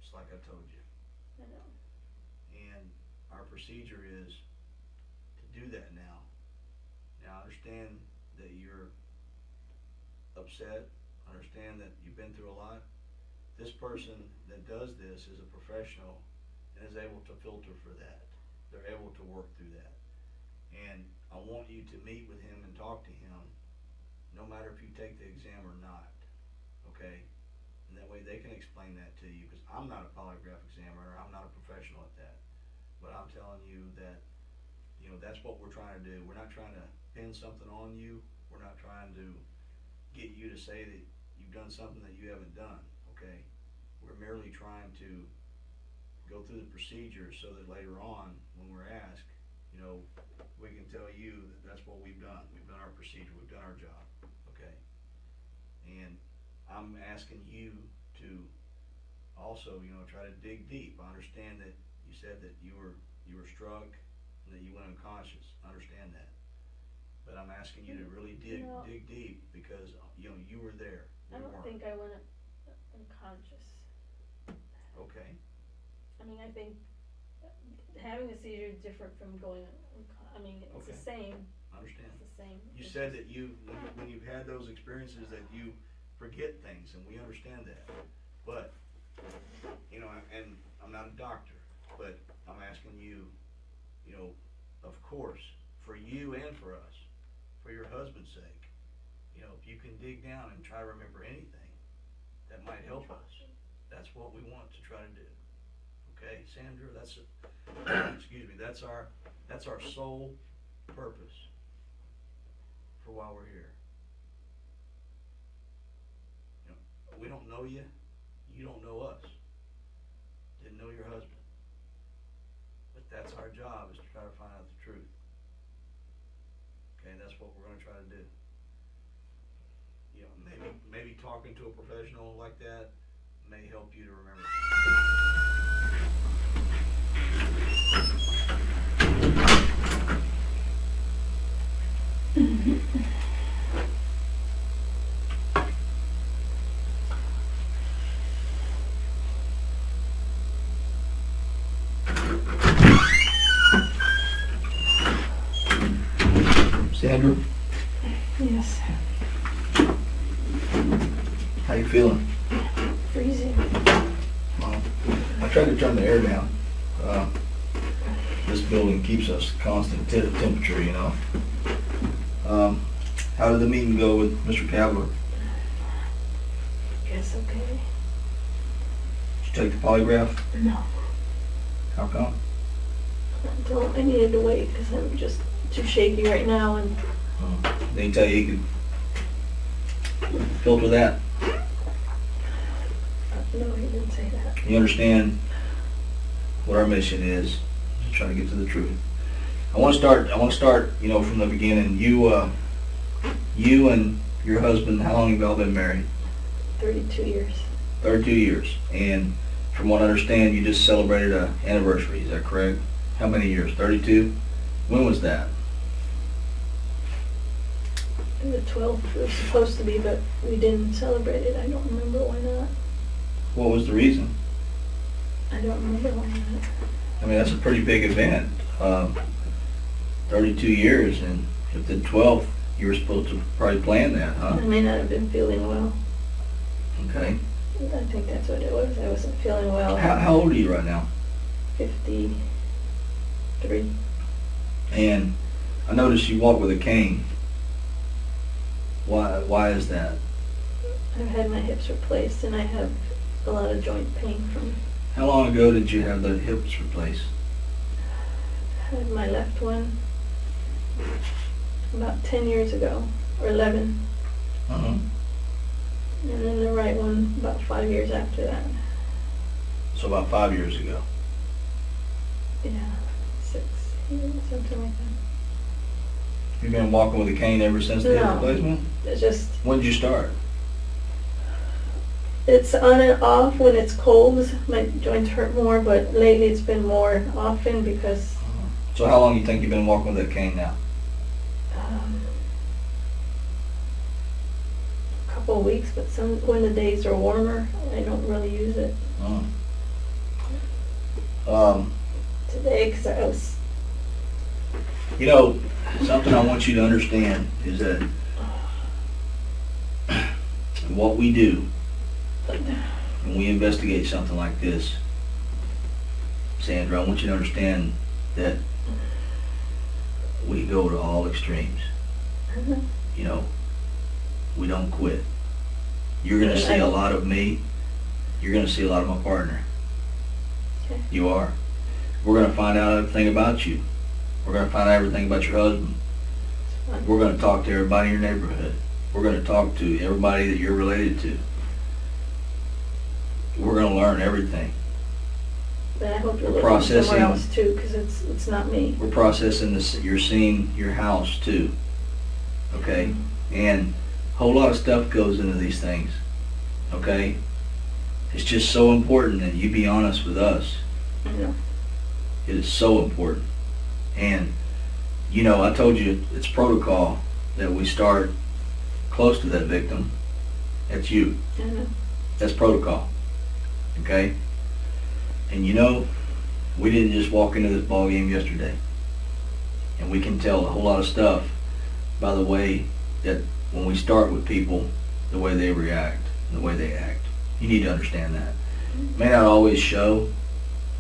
just like I told you. I know. And our procedure is to do that now. Now, I understand that you're upset, understand that you've been through a lot, this person that does this is a professional and is able to filter for that. They're able to work through that. And I want you to meet with him and talk to him, no matter if you take the exam or not, okay? And that way they can explain that to you, because I'm not a polygraph examiner, I'm not a professional at that. But I'm telling you that, you know, that's what we're trying to do. We're not trying to pin something on you. We're not trying to get you to say that you've done something that you haven't done, okay? We're merely trying to go through the procedures so that later on, when we're asked, you know, we can tell you that that's what we've done. We've done our procedure, we've done our job, okay? And I'm asking you to also, you know, try to dig deep. I understand that you said that you were struck and that you went unconscious. I understand that. But I'm asking you to really dig deep, because, you know, you were there. I don't think I went unconscious. Okay. I mean, I think having a seizure is different from going, I mean, it's the same. I understand. It's the same. You said that when you've had those experiences that you forget things, and we understand that. But, you know, and I'm not a doctor, but I'm asking you, you know, of course, for you and for us, for your husband's sake, you know, if you can dig down and try to remember anything that might help us, that's what we want to try to do. Okay, Sandra, that's excuse me, that's our sole purpose for why we're here. You know, we don't know you, you don't know us, didn't know your husband, but that's our job, is to try to find out the truth. Okay, that's what we're gonna try to do. You know, maybe talking to a professional like that may help you to remember. Sandra? Yes. How you feeling? Freezing. Well, I tried to turn the air down. This building keeps us constant temperature, you know. How did the meeting go with Mr. Cavler? Guess okay. Did you take the polygraph? No. How come? I needed to wait because I'm just too shaky right now, and They tell you you could filter that. no, he didn't say that. You understand what our mission is, to try to get to the truth. I want to start, you know, from the beginning. You and your husband, how long have y'all been married? 32 years. 32 years. And from what I understand, you just celebrated an anniversary, is that correct? How many years? 32? When was that? The 12th was supposed to be, but we didn't celebrate it. I don't remember why not. What was the reason? I don't remember why not. I mean, that's a pretty big event. 32 years, and if the 12th, you were supposed to probably plan that, huh? I may not have been feeling well. Okay. I think that's what it was. I wasn't feeling well. How old are you right now? 53. And I noticed you walk with a cane. Why is that? I've had my hips replaced, and I have a lot of joint pain from. How long ago did you have the hips replaced? I had my left one about 10 years ago, or 11. Uh-huh. And then the right one about 5 years after that. So about 5 years ago. Yeah, 6 years, something like that. You've been walking with a cane ever since the hip No. replacement? It's just, When did you start? it's on and off when it's cold. My joints hurt more, but lately it's been more often because So how long do you think you've been walking with that cane now? a couple of weeks, but when the days are warmer, I don't really use it. Today, because I was. You know, something I want you to understand is that what we do when we investigate something like this, Sandra, I want you to understand that we go to all extremes. You know, we don't quit. You're gonna see a lot of me. You're gonna see a lot of my partner. Okay. You are. We're gonna find out everything about you. We're gonna find out everything about your husband. We're gonna talk to everybody in your neighborhood. We're gonna talk to everybody that you're related to. We're gonna learn everything. But I hope you're We're looking processing- somewhere else too, cause it's not me. We're processing this. You're seeing your house too. Okay, and a whole lot of stuff goes into these things. Okay, it's just so important that you be honest with us. Yeah. It is so important. And you know, I told you it's protocol that we start close to that victim. That's you. I know. That's protocol. Okay? And you know, we didn't just walk into this ball game yesterday. And we can tell a whole lot of stuff by the way that when we start with people, the way they react, the way they act. You need to understand that. May not always show,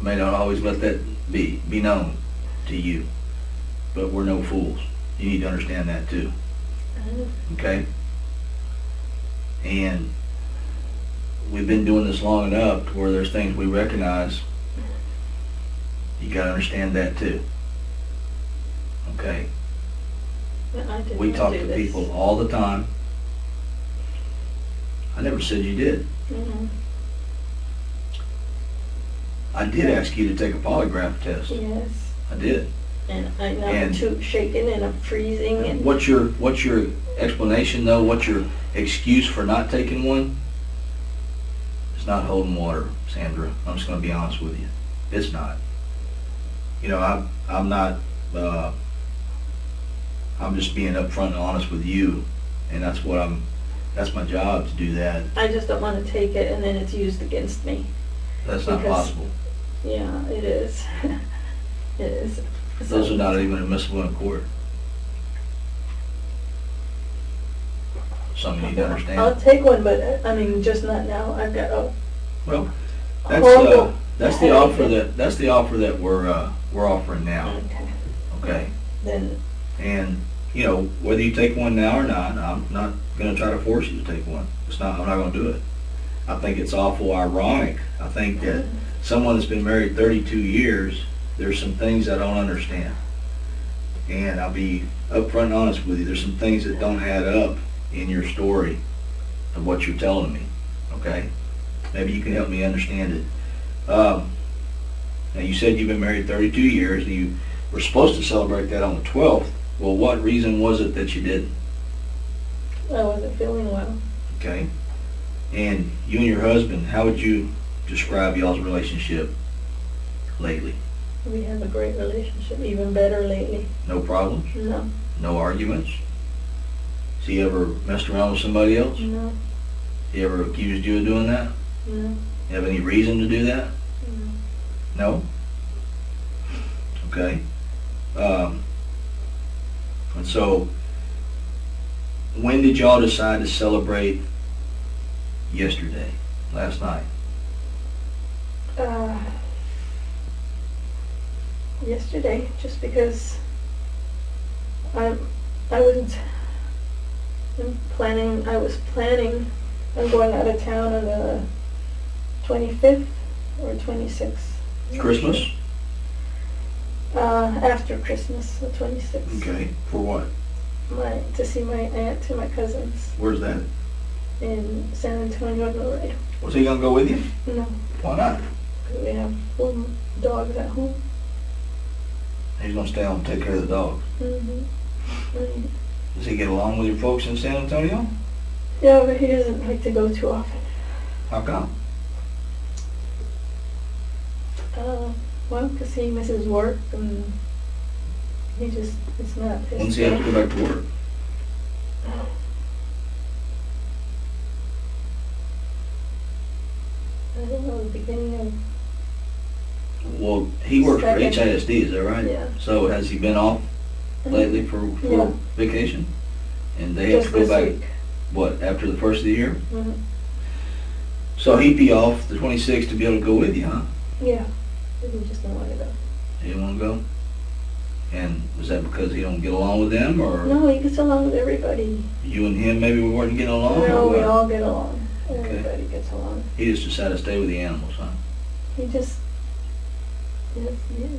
may not always let that be known to you. But we're no fools. You need to understand that too. Okay? And we've been doing this long enough to where there's things we recognize. You gotta understand that too. Okay? But I didn't We wanna talk do to this. people all the time. I never said you did. Mhm. I did ask you to take a polygraph test. Yes, I did. and now And- I'm too shaken and I'm freezing and. What's your explanation though? What's your excuse for not taking one? It's not holding water, Sandra. I'm just gonna be honest with you. It's not. You know, I'm not, I'm just being upfront and honest with you, and that's my job to do that. I just don't wanna take it and then it's used against me. That's not Because- possible. Yeah, it is. It is. Those So- are not even admissible in court. Something you need to I'll understand. take one, but I mean, just not now. I've got a Well, horrible. that's the offer that we're offering now, Okay, okay? then, And, you know, whether you take one now or not, I'm not gonna try to force you to take one. I'm not gonna do it. I think it's awful ironic. I think that someone that's been married 32 years, there's some things I don't understand. And I'll be upfront and honest with you, there's some things that don't add up in your story of what you're telling me, okay? Maybe you can help me understand it. Now you said you've been married 32 years, and you were supposed to celebrate that on the 12th. Well, what reason was it that you didn't? I wasn't feeling well. Okay? And you and your husband, how would you describe y'all's relationship lately? We have a great relationship, even better lately. No problems? No, No arguments? Has he ever messed around with somebody else? no, He ever accused you of doing that? no, You have any reason to do that? no. No? Okay. And so, when did y'all decide to celebrate yesterday, last night? Yesterday, just because I wasn't, I was planning on going out of town on the 25th or 26th. Christmas? After Christmas, the 26th. Okay. For what? To see my aunt and my cousins Where's that? in San Antonio, Laredo. Was he gonna go with you? No, Why not? 'cause we have 4 dogs at home. He's gonna stay home and take care of the dogs. Mm-hmm. Does he get along with your folks in San Antonio? Yeah, but he doesn't like to go too often. How come? Well, 'cause he misses work and he just, it's not his When's he have to thing. go back to work? I don't know, the beginning of, Well, he works for Second. HISD, is that right? Yeah. So has he been off lately for Yeah. vacation? And they have just to go this back, week. what, after the first of the year? Mhm. So he'd be off the 26th to be able to go with you, huh? Yeah, he just don't wanna go. He didn't want to go? And was that because he don't get along with them, or No, he gets along with everybody. you and him maybe weren't getting along? No, or we what? all get along. Okay. Everybody gets along. He just decided to stay with the animals, huh? He just,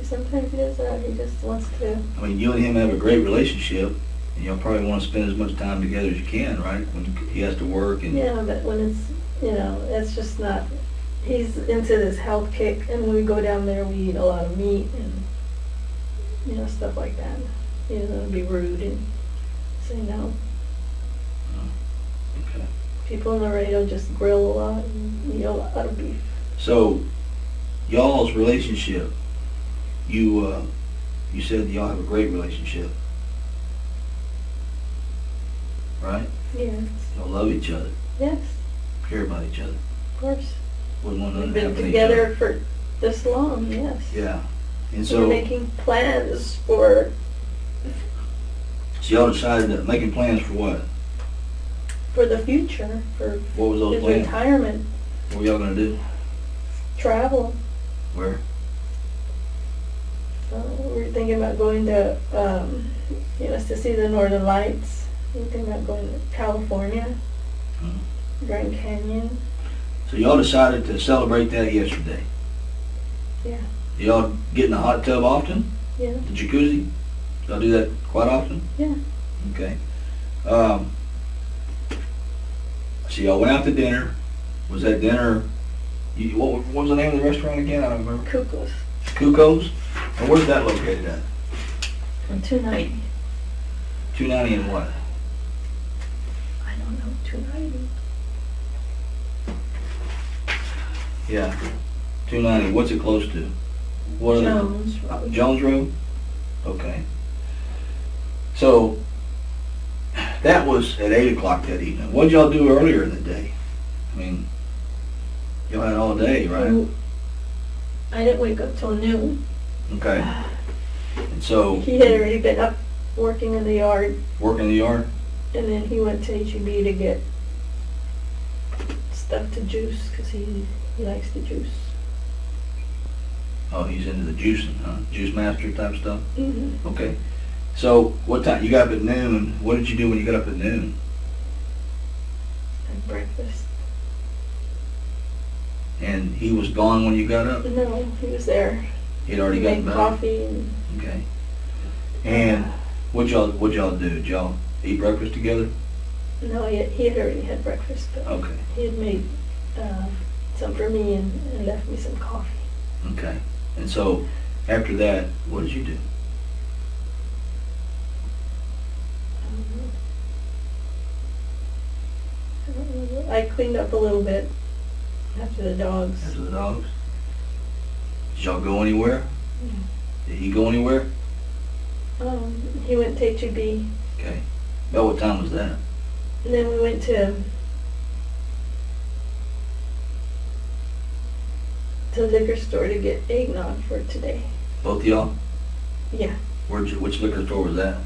sometimes he does that. He just wants to. I mean, you and him have a great relationship, and you'll probably want to spend as much time together as you can, right? When he has to work and. Yeah, but when it's, it's just not. He's into this health kick, and when we go down there, we eat a lot of meat and, stuff like that. He doesn't want to be rude and say no. Okay. People in Laredo just grill a lot and eat a lot of beef. So, y'all's relationship, you said y'all have a great relationship, right? Yes. Y'all love each other, Yes, care about each other, of course. wouldn't want We've nothing to been happen to each other. together for this long, yes. Yeah, and We're so making plans for y'all decided that making plans for what? the future, for What was those his plans? retirement, What were y'all gonna do? travel. Where? We were thinking about going to, to see the Northern Lights. We were thinking about going to California, Grand Canyon. So y'all decided to celebrate that yesterday. Yeah. Y'all get in the hot tub often? Yeah. The jacuzzi? Y'all do that quite often? Yeah. Okay. So y'all went out to dinner. Was that dinner? What was the name of the restaurant again? I don't remember. Cuckoo's. Cuckoo's? And where's that located at? On 290. 290 and what? I don't know, 290. Yeah. 290. What's it close to? What are the- Jones. Jones Road? Okay. So, that was at 8 o'clock that evening. What'd y'all do earlier in the day? I mean, y'all had all day, right? I didn't wake up till noon. Okay. And so, He had already been up working in the yard, working in the yard? and then he went to HEB to get stuff to juice, because he likes to juice. Oh, he's into the juicing, huh? Juice master type stuff? Mm-hmm. Okay. So, what time, you got up at noon. What did you do when you got up at noon? Had breakfast. And he was gone when you got up? No, he was there. He'd already gotten Made back? coffee and Okay. And what'd y'all do? Did y'all eat breakfast together? no, he had already had breakfast, but Okay. he had made some for me and left me some coffee. Okay. And so, after that, what did you do? I don't remember. I cleaned up a little bit after the dogs. After the dogs? Did y'all go anywhere? Did he go anywhere? He went to HEB, Okay. About what time was that? and then we went to the liquor store to get eggnog for today. Both of y'all? Yeah, Which liquor store was that?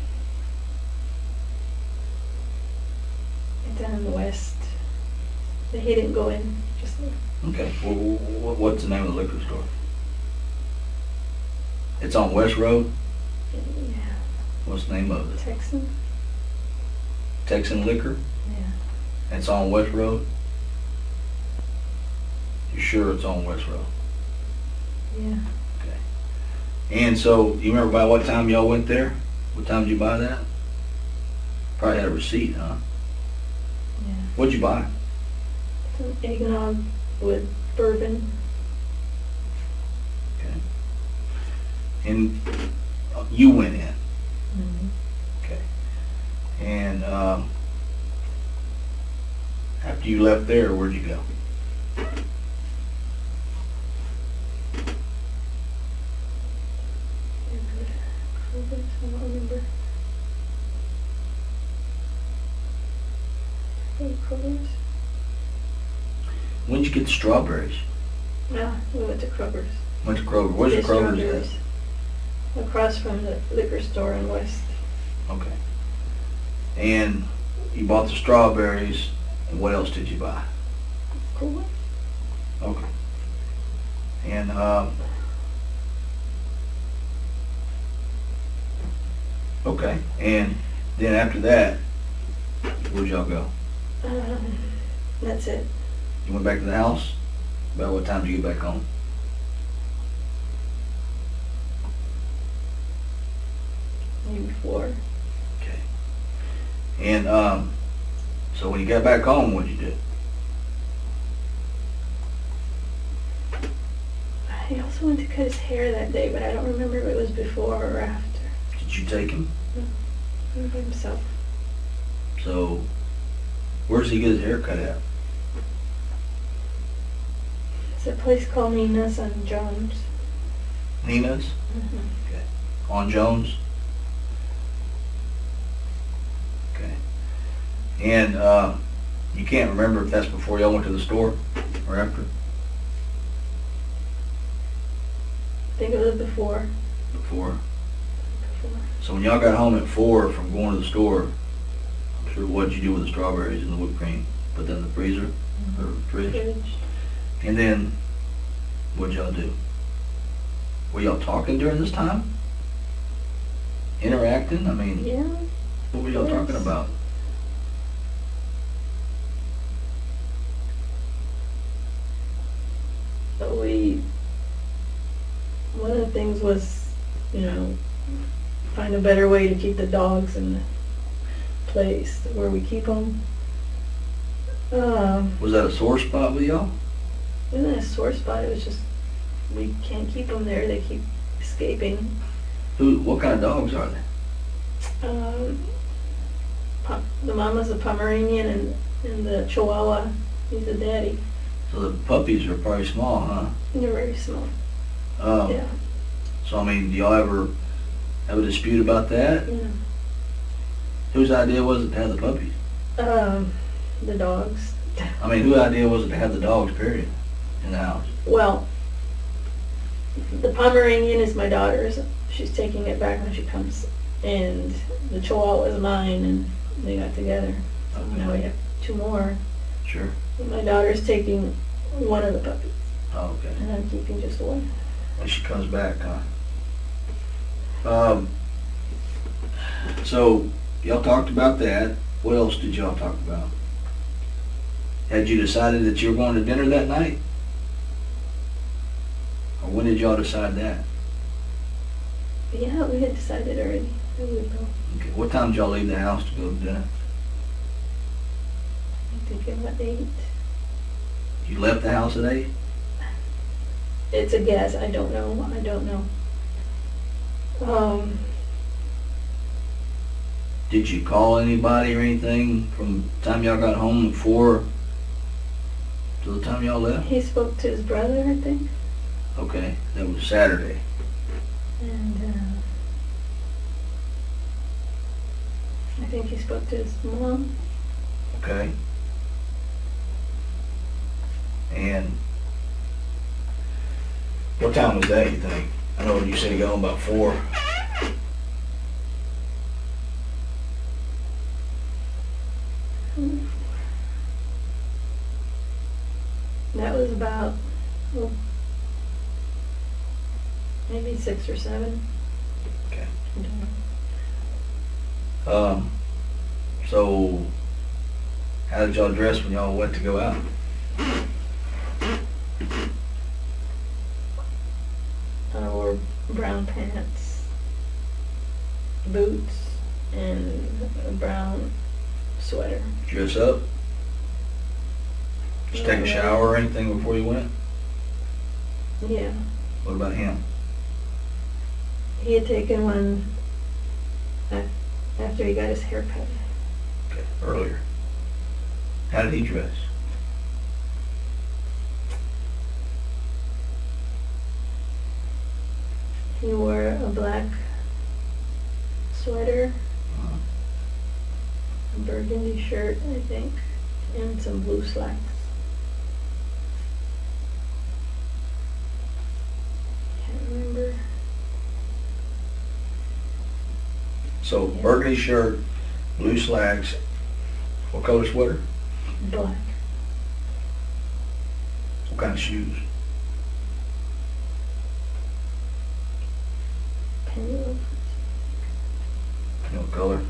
down in the west. But he didn't go in, just Okay. What's the name of the liquor store? It's on West Road? yeah, What's the name of it? Texan. Texan Liquor? Yeah, It's on West Road? You sure it's on West Road? yeah. Okay. And so, you remember by what time y'all went there? What time did you buy that? Probably had a receipt, huh? Yeah. What'd you buy? Some eggnog with bourbon. Okay. And you went in. Okay. And after you left there, where'd you go? Kroger's, I don't remember. Hey, Kroger's? When'd you get the strawberries? Yeah, we went to Kroger's. Went to Kroger. Where's the Get Kroger's at? strawberries. Across from the liquor store in West. Okay. And you bought the strawberries, and what else did you buy? Cool. Okay. And, okay, and then after that, where'd y'all go? That's it. You went back to the house? About what time did you get back home? Maybe 4. Okay. And, so when you got back home, what'd you do? He also went to cut his hair that day, but I don't remember if it was before or after. Did you take him? He by himself. So, where does he get his hair cut at? It's a place called Nina's on Jones. Nina's? Mm-hmm. Okay. On Jones? Okay. And, you can't remember if that's before y'all went to the store or after? I think it was before. Before. Before. So when y'all got home at 4 from going to the store, I'm sure what'd you do with the strawberries and the whipped cream? Put that in the freezer or fridge? Fridge. And then, what'd y'all do? Were y'all talking during this time? Interacting? I mean, Yeah. what were y'all talking Yes. about? But one of the things was, find a better way to keep the dogs in the place where we keep them. Was that a sore spot with y'all? It wasn't a sore spot, it was just, we can't keep them there, they keep escaping. What kind of dogs are they? The mama's a Pomeranian and the Chihuahua, he's a daddy. So the puppies are probably small, huh? They're very small, yeah, So I mean, do y'all ever have a dispute about that? yeah. Whose idea was it to have the puppies? The dogs. I mean, whose idea was it to have the dogs, period, in the house? Well, the Pomeranian is my daughter's. She's taking it back when she comes. And the Chihuahua is mine, and they got together. So Okay. now we have 2 more. Sure. And my daughter's taking one of the puppies, Oh, okay. and I'm keeping just one. When she comes back, huh? So, y'all talked about that. What else did y'all talk about? Had you decided that you were going to dinner that night? Or when did y'all decide that? But yeah, we had decided already that we would go. Okay. What time did y'all leave the house to go to dinner? I think about 8. You left the house at 8? It's a guess. I don't know. Did you call anybody or anything from the time y'all got home at 4 to the time y'all left? He spoke to his brother, I think. Okay, that was Saturday. And I think he spoke to his mom. Okay. And what time was that, you think? I know you said you got home about 4. That was about, well, maybe 6 or 7. Okay. I don't know. So how did y'all dress when y'all went to go out? I wore brown pants, boots, and a brown sweater. Dress up? Just take a shower or anything before you went? Yeah. What about him? He had taken one after he got his hair cut. Okay, earlier. How did he dress? He wore a black sweater, a burgundy shirt, I think, and some blue slacks. Can't remember. So Yeah. burgundy shirt, blue slacks, what color sweater? Black. What kind of shoes? Penny loafers. You know what color?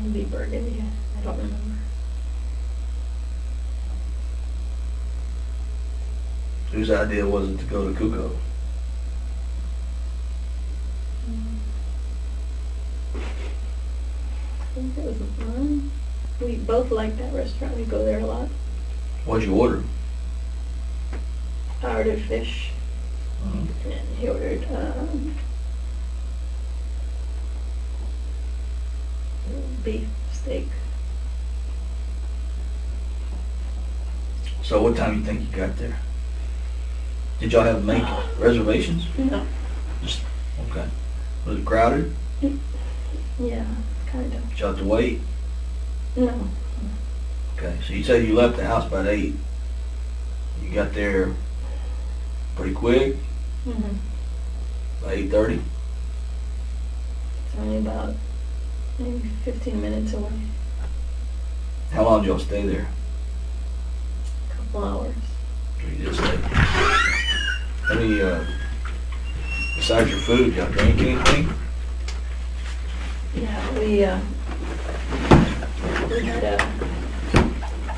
Maybe burgundy, I don't remember. Whose idea was it to go to Kuko? I think it was mine. We both like that restaurant, we go there a lot. What'd you order? I ordered fish, Mhm. and he ordered, beef steak. So what time you think you got there? Did y'all have to make reservations? No. Okay. Was it crowded? Yeah, kind of. Did y'all have to wait? No. Okay, so you said you left the house about 8. You got there pretty quick, Mm-hmm. about 8:30? It's only about maybe 15 minutes away, How long did y'all stay there? couple hours. You did stay. Any, besides your food, y'all drink anything? Yeah, we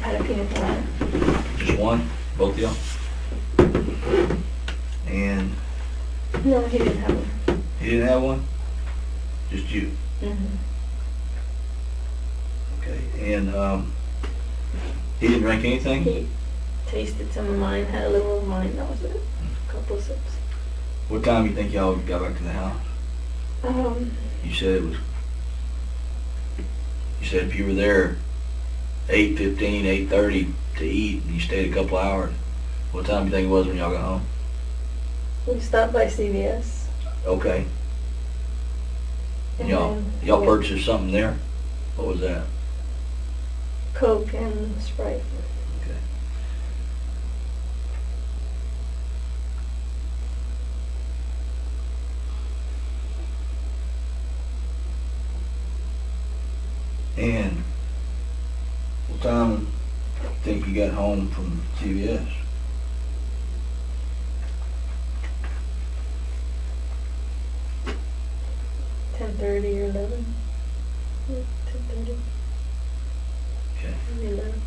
had a peanut butter. Just one? Both of y'all? And No, he didn't have one. he didn't have one? Just you? Mm-hmm. Okay, and, he didn't drink anything? He tasted some of mine, had a little of mine, that was it. A couple sips. What time you think y'all got back to the house? You said it was, you said if you were there 8:15, 8:30 to eat, and you stayed a couple hours, what time do you think it was when y'all got home? We stopped by CVS. Okay, And y'all then purchased something there? What was that? Coke and Sprite. Okay. And what time do you think you got home from CVS? 10:30 or 11. 10:30. Okay. Maybe 11.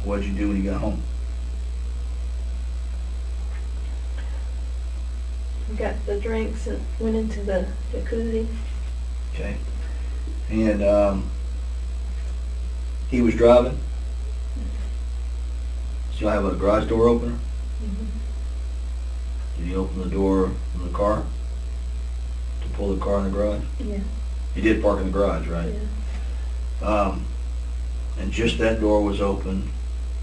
What'd you do when you got home? We got the drinks and went into the jacuzzi. Okay. And, he was driving? So y'all have a garage door opener? Mm-hmm. Did he open the door in the car? To pull the car in the garage? Yeah. He did park in the garage, right? Yeah. And just that door was open,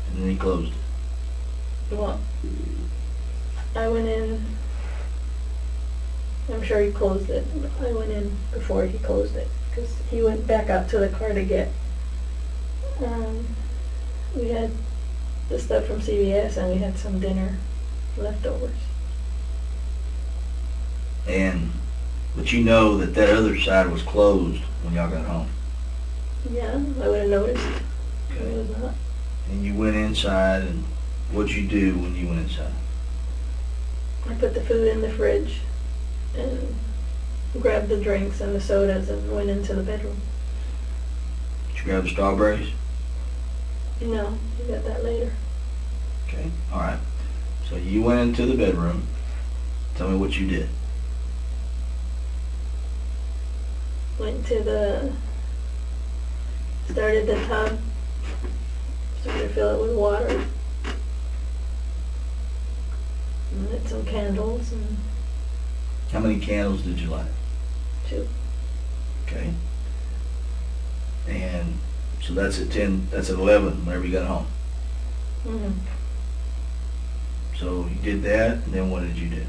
and then he closed it. Well, I went in. I'm sure he closed it. But I went in before he closed it because he went back out to the car to get. We had the stuff from CVS and we had some dinner leftovers. And, but you know that that other side was closed when y'all got home. Yeah, I would have noticed. Okay. It was not. And you went inside, and what'd you do when you went inside? I put the food in the fridge and grabbed the drinks and the sodas and went into the bedroom. Did you grab the strawberries? No, you got that later. Okay, all right. So you went into the bedroom. Tell me what you did. Went to started the tub, started to fill it with water. And lit some candles and How many candles did you light? 2. Okay. And so that's at 10, that's at 11 whenever you got home. Mm-hmm. So you did that, and then what did you do?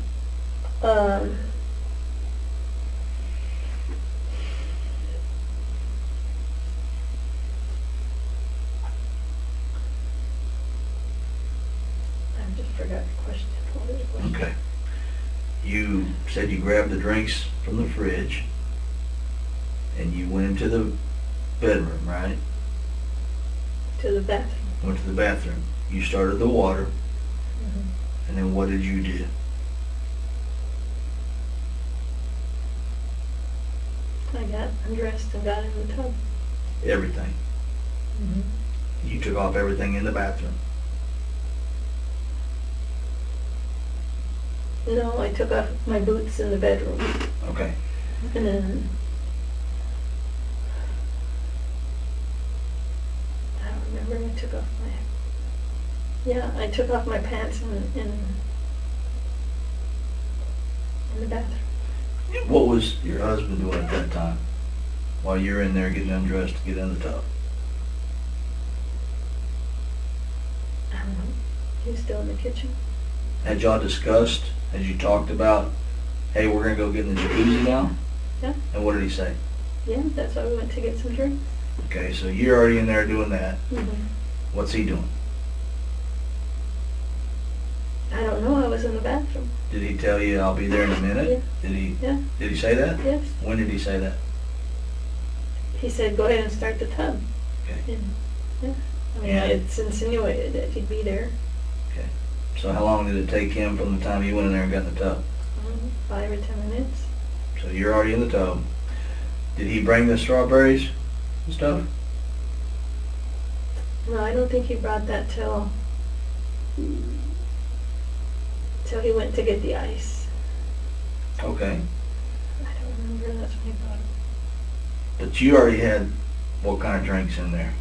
I just forgot the question. What was the question? Okay. You said you grabbed the drinks from the fridge, and you went into the bedroom, right? To the bathroom. Went to the bathroom. You started the water, and then what did you do? I got undressed and got in the tub. Everything. You took off everything in the bathroom. No, I took off my boots in the bedroom, Okay. and then I don't remember. I took off I took off my pants in the bathroom. What was your husband doing at that time? While you're in there getting undressed to get in the tub? I don't know. He was still in the kitchen. Had y'all discussed, as you talked about, hey, we're gonna go get in the jacuzzi now? Yeah. And what did he say? Yeah, that's why we went to get some drinks. Okay, so you're already in there doing that. What's he doing? I don't know. I was in the bathroom. Did he tell you, I'll be there in a minute? Yeah. Did he say that? Yes. When did he say that? He said, "Go ahead and start the tub." Okay. And, yeah. I mean, Yeah. it's insinuated that he'd be there. Okay. So how long did it take him from the time you went in there and got in the tub? 5 or 10 minutes. So you're already in the tub. Did he bring the strawberries and stuff? No, I don't think he brought that till he went to get the ice. Okay. I don't remember. That's when he brought it. But you already had what kind of drinks in there?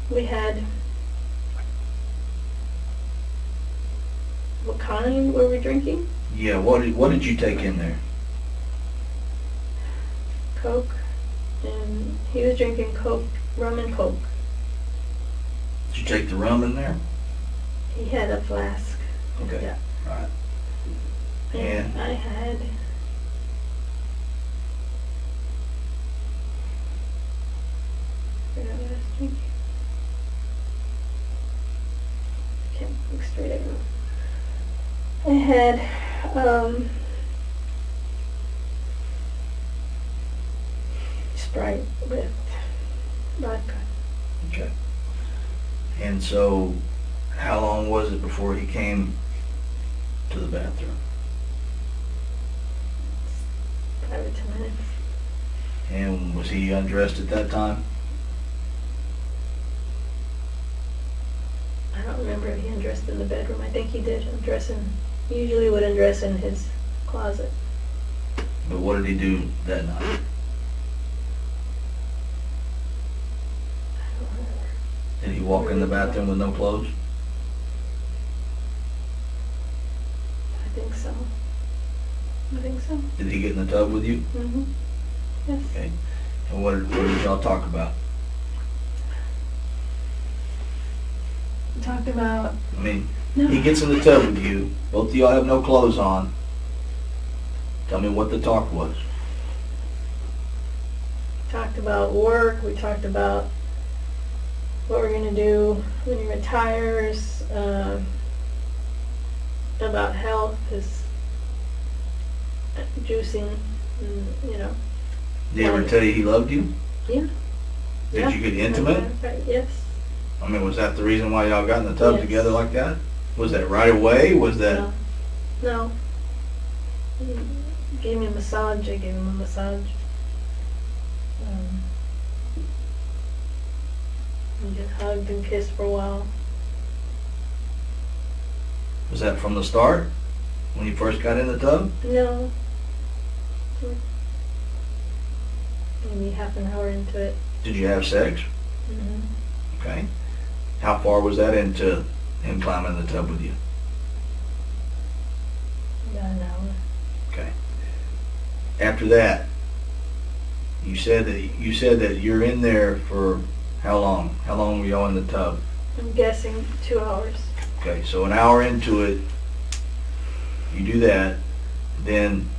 We had. What kind were we drinking? Yeah, what did you take in there? Coke, and he was drinking Coke, rum and Coke. Did you take the rum in there? He had a flask. Okay. Yeah. All right. And And I had. Forgot what I was drinking. I can't look straight at you. I had Sprite with vodka. okay. And so, how long was it before he came to the bathroom? 5 or 10 minutes. And was he undressed at that time? I don't remember if he undressed in the bedroom. I think he did undress he usually would undress in his closet. But what did he do that night? I don't remember. Did he walk in the bathroom with no clothes? I think so. Did he get in the tub with you? Yes. Okay. And what did y'all talk about? We talked about. I mean, No. he gets in the tub with you. Both of y'all have no clothes on. Tell me what the talk was. Talked about work. We talked about what we're gonna do when he retires. About health, his juicing, you know. Did he ever tell you he loved you? Yeah. Did Yeah. you get intimate? Yes. I mean, was that the reason why y'all got in the tub Yes. together like that? Was that right away? Was that? No. He gave me a massage. I gave him a massage. We just hugged and kissed for a while. Was that from the start? When you first got in the tub? No. Maybe half an hour into it. Did you have sex? Okay. How far was that into him climbing in the tub with you? About an hour. Okay. After that, you said that you're in there for how long? How long were y'all in the tub? I'm guessing 2 hours. Okay, so an hour into it, you do that, then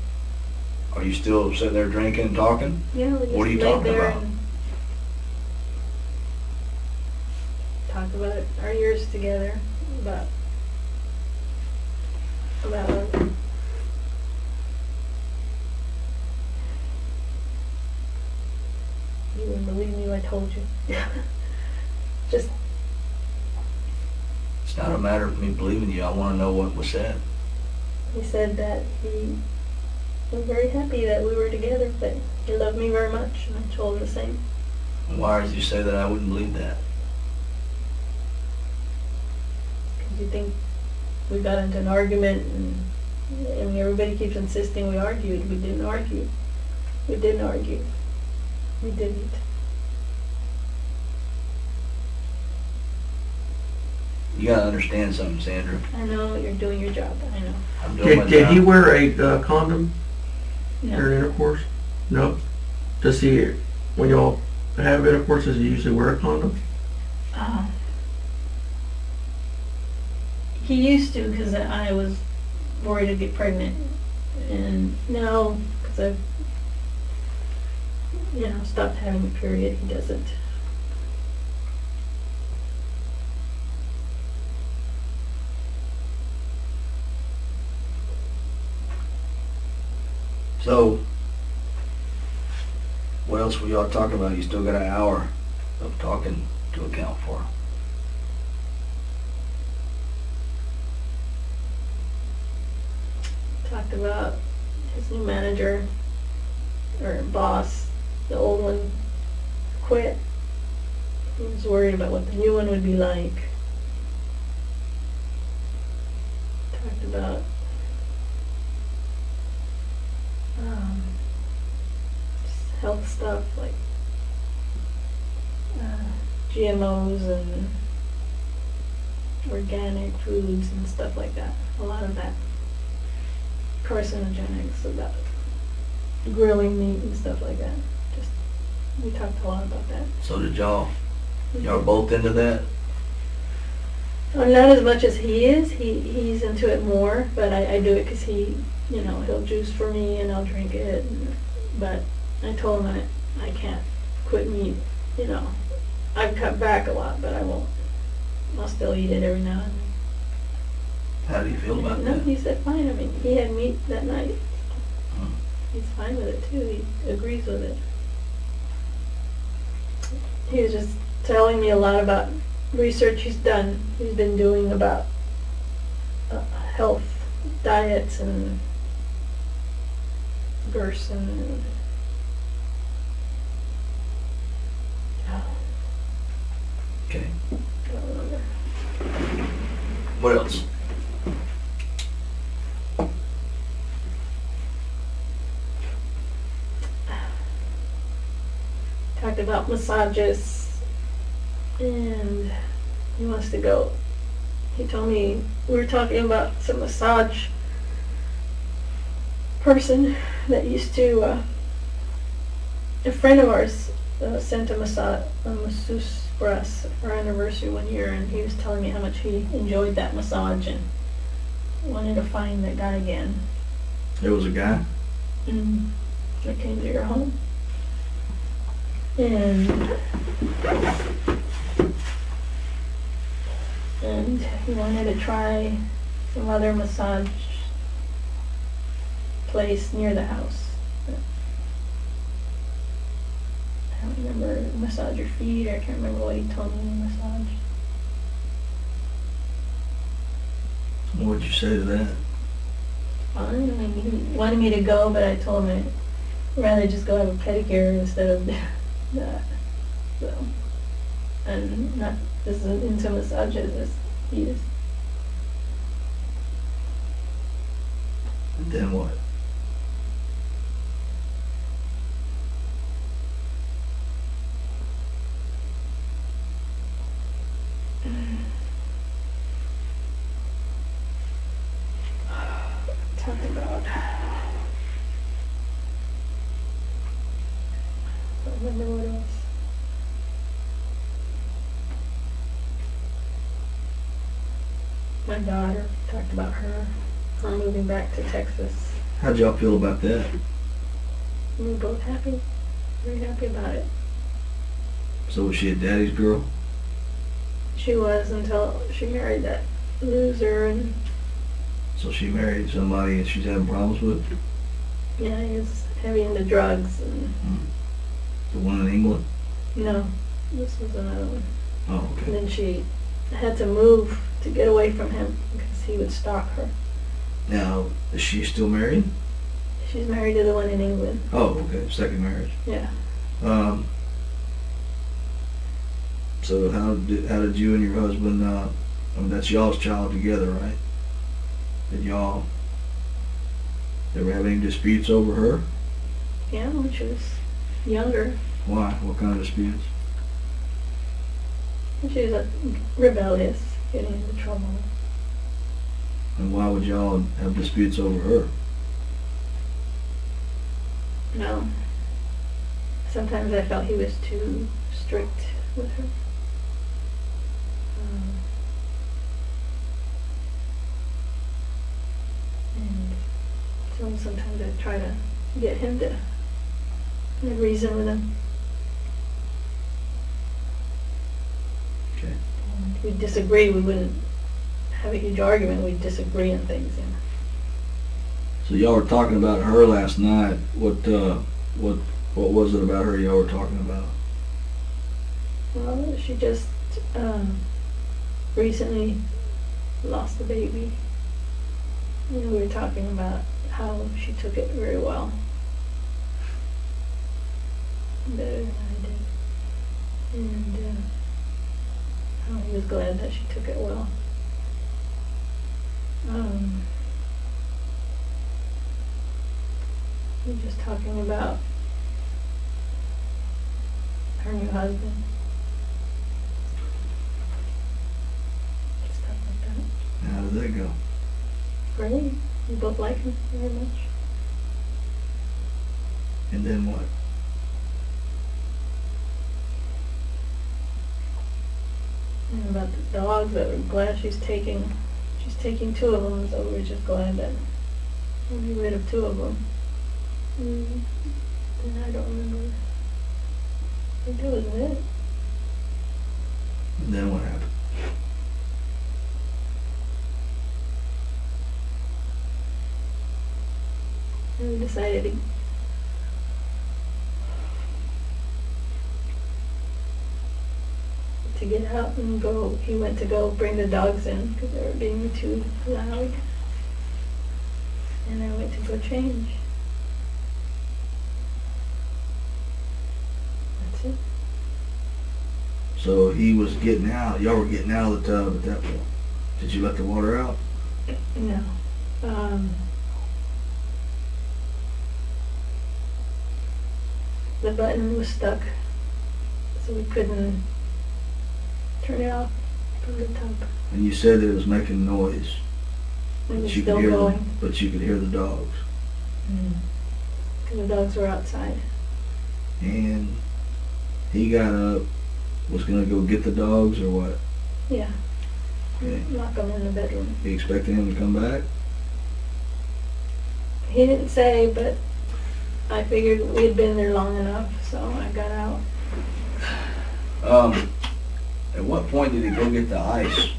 are you still sitting there drinking and talking? Yeah, we just What are you laid talking there about? and talked about our years together, about he told you. Just, It's not a matter of me believing you, I wanna know what was said. he said that he was very happy that we were together, that he loved me very much, and I told him the same. Why did you say that I wouldn't believe that? Because you think we got into an argument, and I mean, everybody keeps insisting we argued. We didn't argue. We didn't argue. We didn't. You gotta understand something, Sandra. I know you're doing your job. I know. I'm doing my Did he job. wear a condom No. during intercourse? No. Does he, when y'all have intercourse, does he usually wear a condom? He used to, because I was worried I'd get pregnant, and now because I've stopped having a period, he doesn't. So, what else were y'all talking about? You still got an hour of talking to account for. Talked about his new manager or boss. The old one quit. He was worried about what the new one would be like. Talked about just health stuff like GMOs and organic foods and stuff like that. A lot of that. Carcinogenics, about grilling meat and stuff like that. Just, we talked a lot about that. So did y'all both into that? Not as much as he is. He's into it more, but I do it because he'll juice for me and I'll drink it. But I told him I can't quit meat. I've cut back a lot, but I won't. I'll still eat it every now and then. How do you feel about No, that? he said fine. I mean, he had meat that night. Hmm. He's fine with it too. He agrees with it. He was just telling me a lot about research he's been doing about health, diets, and Gerson. And, Okay. I don't remember. What else? Talked about massages, and he wants to go. He told me we were talking about some massage person that used to. A friend of ours sent a masseuse for us for our anniversary one year, and he was telling me how much he enjoyed that massage and wanted to find that guy again. There was a guy? That came to your home. And he wanted to try some other massage place near the house. I don't remember, massage your feet, or I can't remember what he told me to massage. What'd you say to that? Fine, I mean, he wanted me to go, but I told him I'd rather just go have a pedicure instead of that. So, and not this is into massages as he is. And then what? Talk about. I don't remember what else. My daughter, talked about her moving back to Texas. How'd y'all feel about that? We were both happy, very happy about it. So was she a daddy's girl? She was until she married that loser, and So she married somebody and she's having problems with? yeah, he was heavy into drugs, and The one in England? No, this was another one. Oh, And okay. then she had to move to get away from him because he would stalk her. Now, is she still married? She's married to the one in England. Oh, okay, second marriage. Yeah. So how did you and your husband, I mean, that's y'all's child together, right? Did y'all ever have any disputes over her? Yeah, when she was younger. Why? What kind of disputes? She was rebellious, getting into trouble. And why would y'all have disputes over her? No. Sometimes I felt he was too strict with her. And so sometimes I try to get him to reason with him. Okay. And if we disagree, we wouldn't have a huge argument. We'd disagree on things. You know. So y'all were talking about her last night. What was it about her y'all were talking about? Well, she just recently lost a baby. And we were talking about how she took it very well. Better than I did. And how he was glad that she took it well. We were just talking about her new husband. Stuff like that. How did that go? Great. We both like him very much. And then what? And about the dogs, that we're glad she's taking two of them, so we're just glad that we'll be rid of two of them. And I don't remember. I think that was it. And then what happened? And we decided to get out and go. He went to go bring the dogs in because they were being too loud. And I went to go change. That's it. So he was getting out. Y'all were getting out of the tub at that point. Did you let the water out? No. The button was stuck, so we couldn't turn it off from the tub. And you said that it was making noise. It was You still could hear going. but you could hear the dogs. Because the dogs were outside. And he got up, was gonna go get the dogs or what? Yeah. Okay. Lock them in the bedroom. You expecting him to come back? He didn't say, but I figured we had been there long enough, so I got out. At what point did he go get the ice?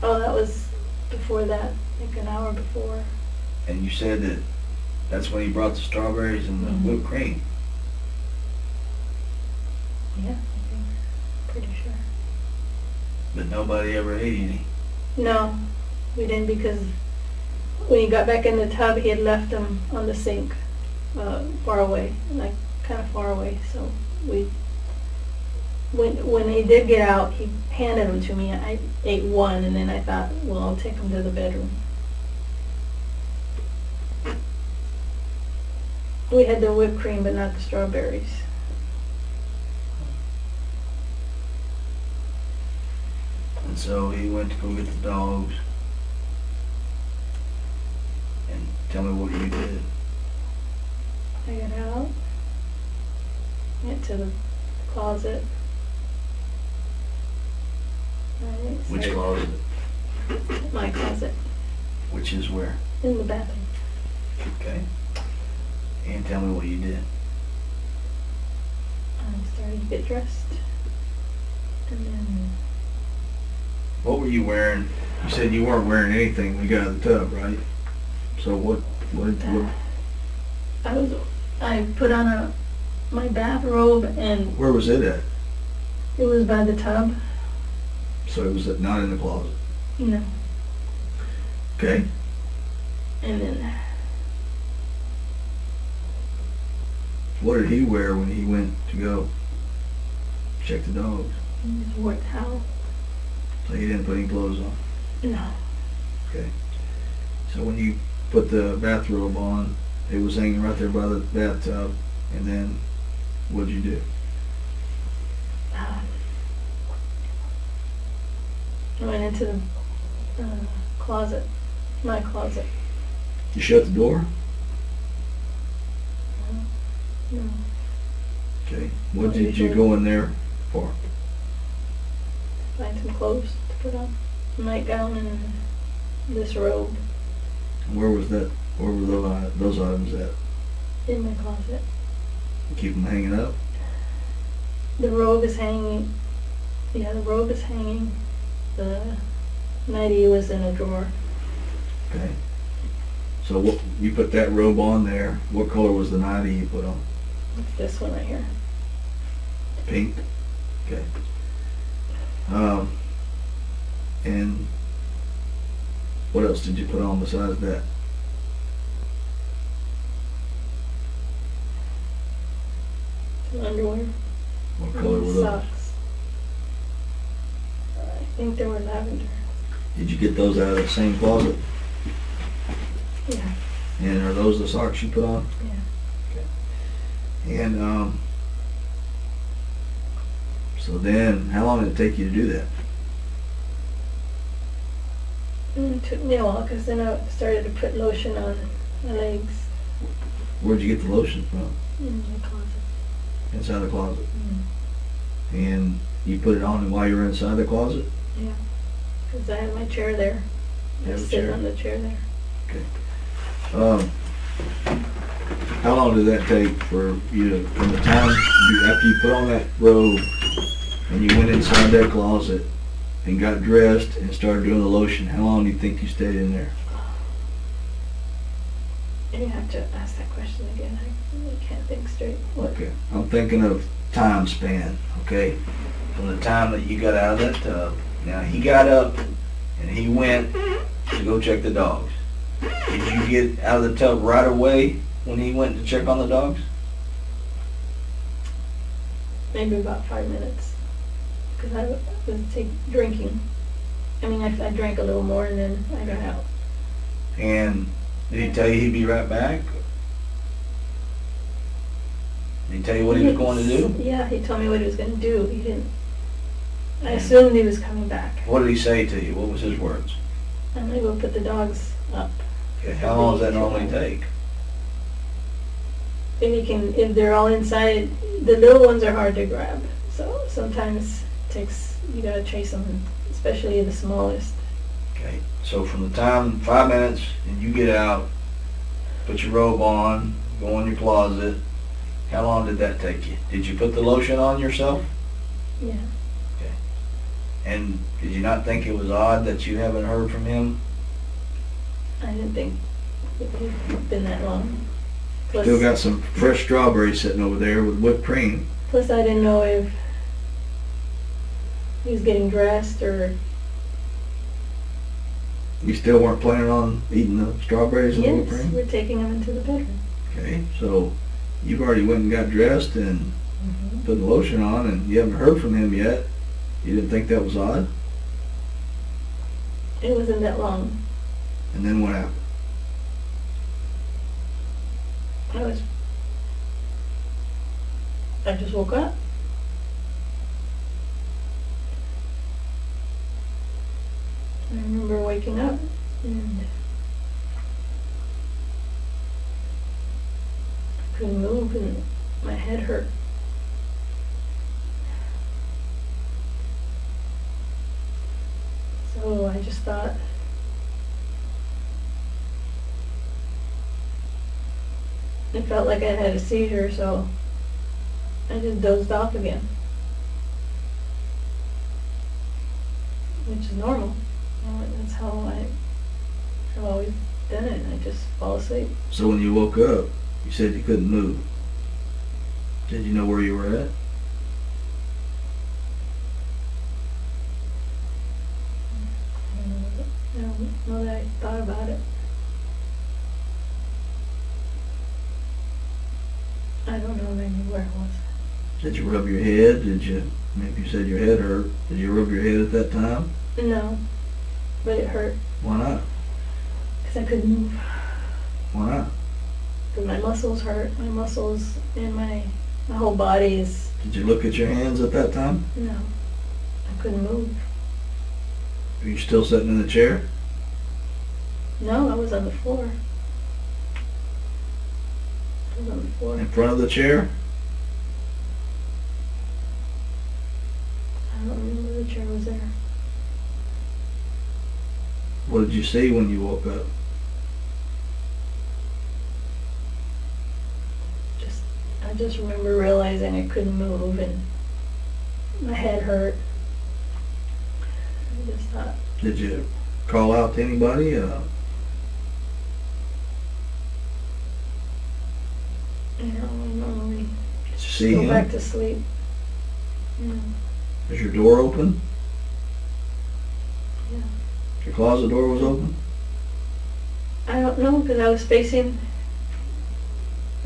Oh, that was before that, like an hour before. And you said that that's when he brought the strawberries and the whipped cream. Yeah, I think. Pretty sure. But nobody ever ate any. No, we didn't, because when he got back in the tub, he had left them on the sink, far away, like kind of far away. So when he did get out, he handed them to me. I ate one, and then I thought, well, I'll take them to the bedroom. We had the whipped cream, but not the strawberries. And so he went to go get the dogs. And tell me what you did. I got out, went to the closet. I Which started- closet? My closet, Which is where? in the bathroom. Okay. And tell me what you did. I started to get dressed, and then What were you wearing? You said you weren't wearing anything when you got out of the tub, right? So what I put on my bathrobe, and Where was it at? it was by the tub, So it was not in the closet. you know, Okay. and then What did he wear when he went to go check the dogs? just wore a towel. So he didn't put any clothes on. No, Okay. So when you put the bathrobe on, it was hanging right there by the bathtub, and then what'd you do? I went into the closet, my closet. You shut the door? No, Okay. What did you go in there for? find some clothes to put on, a nightgown and this robe Where was that? Where were those items at? in my closet. You keep them hanging up? The robe is hanging. Yeah, the robe is hanging. The nightie was in a drawer. Okay. So what, you put that robe on there. What color was the nightie you put on? It's this one right here. Pink? Okay. And what else did you put on besides that? Some underwear. What color and were those? socks. I think they were lavender. Did you get those out of the same closet? Yeah, And are those the socks you put on? yeah. And so then, how long did it take you to do that? It took me a while because then I started to put lotion on my legs Where'd you get the lotion from? in my closet. Inside the closet. Mm. And you put it on while you were inside the closet? Yeah, because I had my chair there. You I have a sit chair? on the chair there. How long did that take for you to, from the time after you put on that robe and you went inside that closet and got dressed and started doing the lotion, how long do you think you stayed in there? You have to ask that question again. I really can't think straight. What? Okay, I'm thinking of time span, okay? From the time that you got out of that tub, now he got up and he went to go check the dogs. Did you get out of the tub right away when he went to check on the dogs? Maybe about 5 minutes. Because I was drinking. I mean, I drank a little more and then I got out. And did he tell you he'd be right back? Did he tell you what he was going to do? Yeah, he told me what he was going to do. He didn't. I assumed he was coming back. What did he say to you? What was his words? I'm going to go put the dogs up. Okay, how long does that normally take? If they're all inside, the little ones are hard to grab. So sometimes you gotta chase them, especially the smallest. Okay, so from the time 5 minutes and you get out, put your robe on, go in your closet, how long did that take you? Did you put the lotion on yourself? Yeah. Okay. And did you not think it was odd that you haven't heard from him? I didn't think it had been that long. Plus, Still got some fresh strawberries sitting over there with whipped cream. plus I didn't know if he was getting dressed or. You still weren't planning on eating the strawberries and Yes, whipped cream? we're taking him into the bedroom. Okay, so you've already went and got dressed and Mm-hmm. put the lotion on and you haven't heard from him yet. You didn't think that was odd? It wasn't that long. And then what happened? I just woke up. I remember waking up and I couldn't move and my head hurt. So I just thought, it felt like I had a seizure, so I just dozed off again. Which is normal. That's how I've always done it. I just fall asleep. So when you woke up, you said you couldn't move. Did you know where you were at? I don't know that I thought about it. I don't know maybe where it was. Did you rub your head? Did you, maybe you said your head hurt. Did you rub your head at that time? No, but it hurt Why not? because I couldn't move. Why not? Because my muscles hurt. My muscles and my whole body is, Did you look at your hands at that time? no, I couldn't move. Are you still sitting in the chair? No, I was on the floor. I was on the floor. In front of the chair? I don't remember the chair was there. What did you see when you woke up? I just remember realizing I couldn't move and my head hurt. I just thought, Did you call out to anybody? I normally Did you see go him? back to sleep. Was your door open? Yeah. Your closet door was open? I don't know because I was facing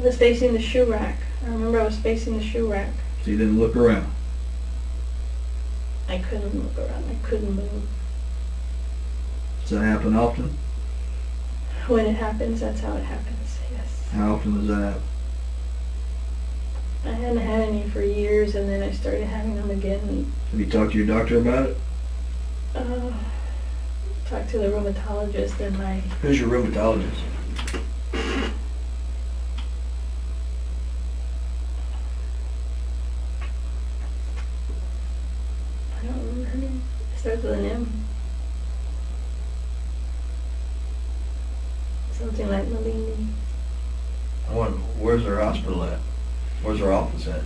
the shoe rack. I remember I was facing the shoe rack. So you didn't look around? I couldn't look around. I couldn't move. Does that happen often? When it happens, that's how it happens. Yes. How often does that happen? I hadn't had any for years, and then I started having them again. Have you talked to your doctor about it? Talked to the rheumatologist, and my Who's your rheumatologist? I don't remember her name. It starts with an M. Something like Malini. Where's their hospital at? Where's their office at?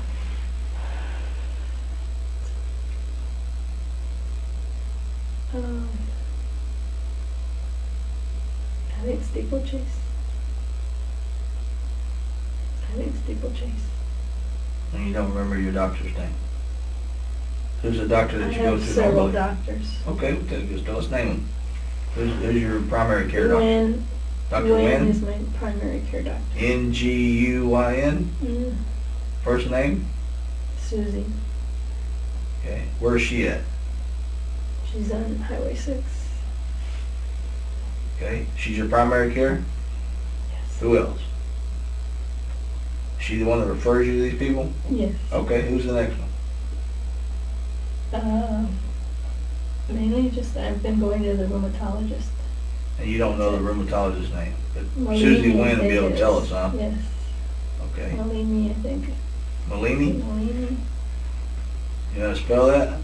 I think Steeplechase. And you don't remember your doctor's name? Who's the doctor that I you go have to several normally? doctors. Okay, just let's name them. Who's your primary care doctor? Wynn. Dr. Wynn Wynn? is my primary care doctor. N-G-U-Y-N? Mm. First name? Susie. Okay. Where's she at? She's on Highway 6. Okay. She's your primary care? Yes. Who else? She the one that refers you to these people? Yes. Okay, who's the next one? Mainly just I've been going to the rheumatologist. And you don't know the rheumatologist's name, but Malini, Susie I Wynn will be think able it to tell is. us, huh? Yes. Okay. Malini, I think. Malini? Malini. You know how to spell that?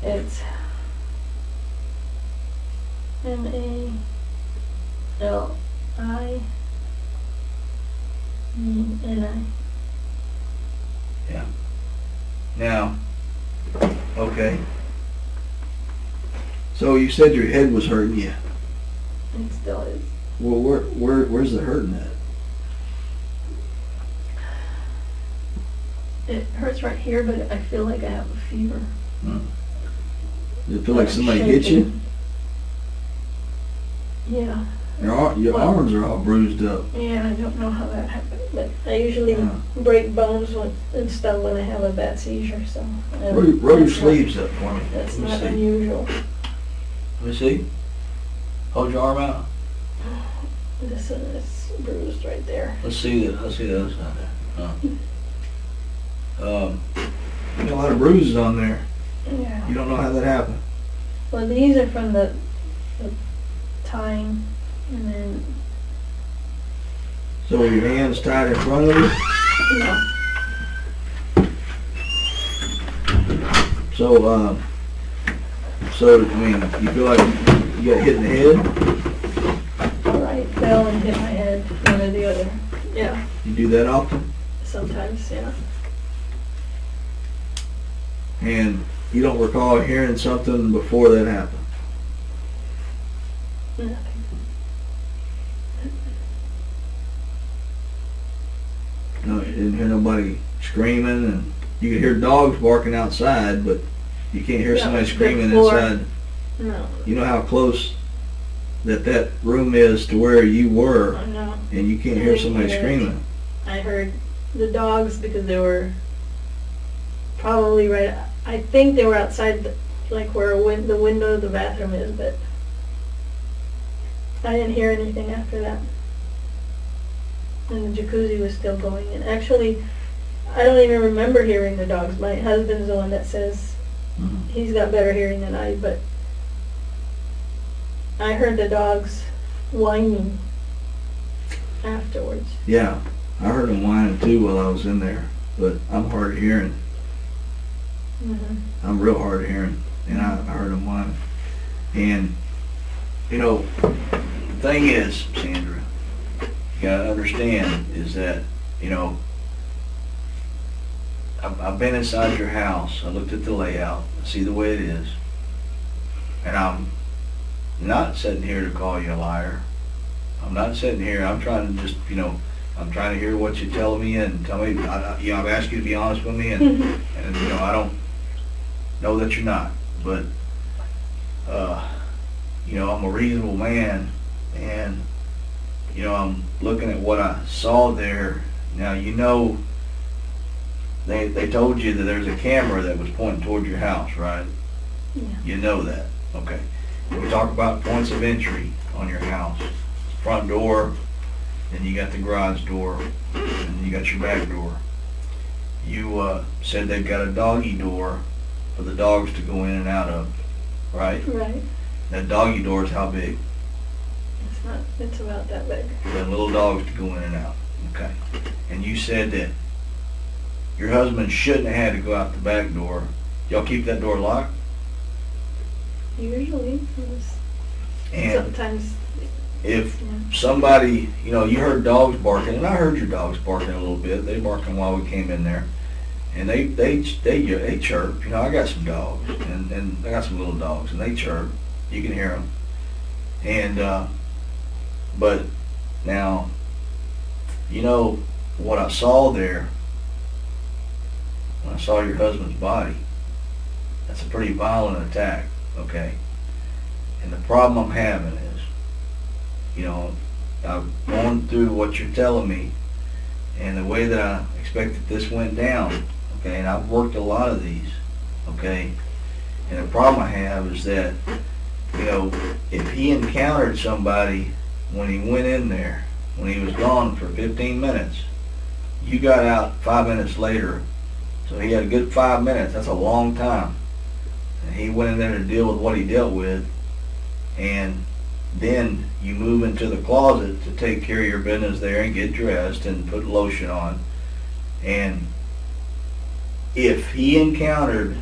It's M-A-L-I-E-N-I. Yeah. Now, okay. So you said your head was hurting you. It still is. Well, where's the hurting at? It hurts right here, but I feel like I have a fever. Does it feel like I'm somebody hit you? shaking. Yeah. Your Well- arms are all bruised up. Yeah, I don't know how that happened, but I usually Yeah. break bones and stuff when I have a bad seizure, so. Roll your that's not- sleeves up for me. That's Let me not see. unusual. Let me see. Hold your arm out. This one is bruised right there. Let's see the other side there. You got a lot of bruises on there. Yeah. You don't know how that happened. Well, these are from the tying, and then, So were your hands tied in front of you? no, So I mean, you feel like you got hit in the head? right, fell and hit my head, one or the other. Yeah, You do that often? sometimes, yeah. And you don't recall hearing something before that happened? Nothing. No, you didn't hear nobody screaming, and you could hear dogs barking outside, but you can't hear Yeah, somebody the screaming floor. inside. No, You know how close that room is to where you were, I know. and you can't I hear didn't somebody hear it. screaming. I heard the dogs because they were probably right, I think they were outside, like where the window of the bathroom is, but I didn't hear anything after that. And the jacuzzi was still going, and actually, I don't even remember hearing the dogs. My husband's the one that says he's got better hearing than I, but I heard the dogs whining afterwards. Yeah, I heard them whining too while I was in there, but I'm hard of hearing. Mm-hmm. I'm real hard of hearing, and I heard them whining. And, you know, the thing is, Sandra, you gotta understand is that, you know, I've been inside your house, I looked at the layout, I see the way it is, and I'm not sitting here to call you a liar. I'm not sitting here, I'm trying to just, you know, I'm trying to hear what you're telling me and tell me, you know, I've asked you to be honest with me, and you know, I don't know that you're not, but, you know, I'm a reasonable man, and, you know, I'm looking at what I saw there. Now, you know, they told you that there's a camera that was pointing toward your house, right? Yeah. You know that, okay. We talk about points of entry on your house. Front door, then you got the garage door, and you got your back door. You said they've got a doggy door for the dogs to go in and out of, right? Right. That doggy door is how big? It's about that big. For the little dogs to go in and out, okay. And you said that your husband shouldn't have had to go out the back door. Y'all keep that door locked? Usually, And sometimes, if yeah. somebody, you know, you heard dogs barking, and I heard your dogs barking a little bit. They barking while we came in there, and they chirp. You know, I got some dogs, and I got some little dogs, and they chirp. You can hear them. And but now, you know what I saw there. When I saw your husband's body, that's a pretty violent attack. Okay. And the problem I'm having is, you know, I've gone through what you're telling me and the way that I expected this went down, okay, and I've worked a lot of these, okay, and the problem I have is that, you know, if he encountered somebody when he went in there, when he was gone for 15 minutes, you got out 5 minutes later, so he had a good 5 minutes, that's a long time, and he went in there to deal with what he dealt with, and then you move into the closet to take care of your business there and get dressed and put lotion on. And if he encountered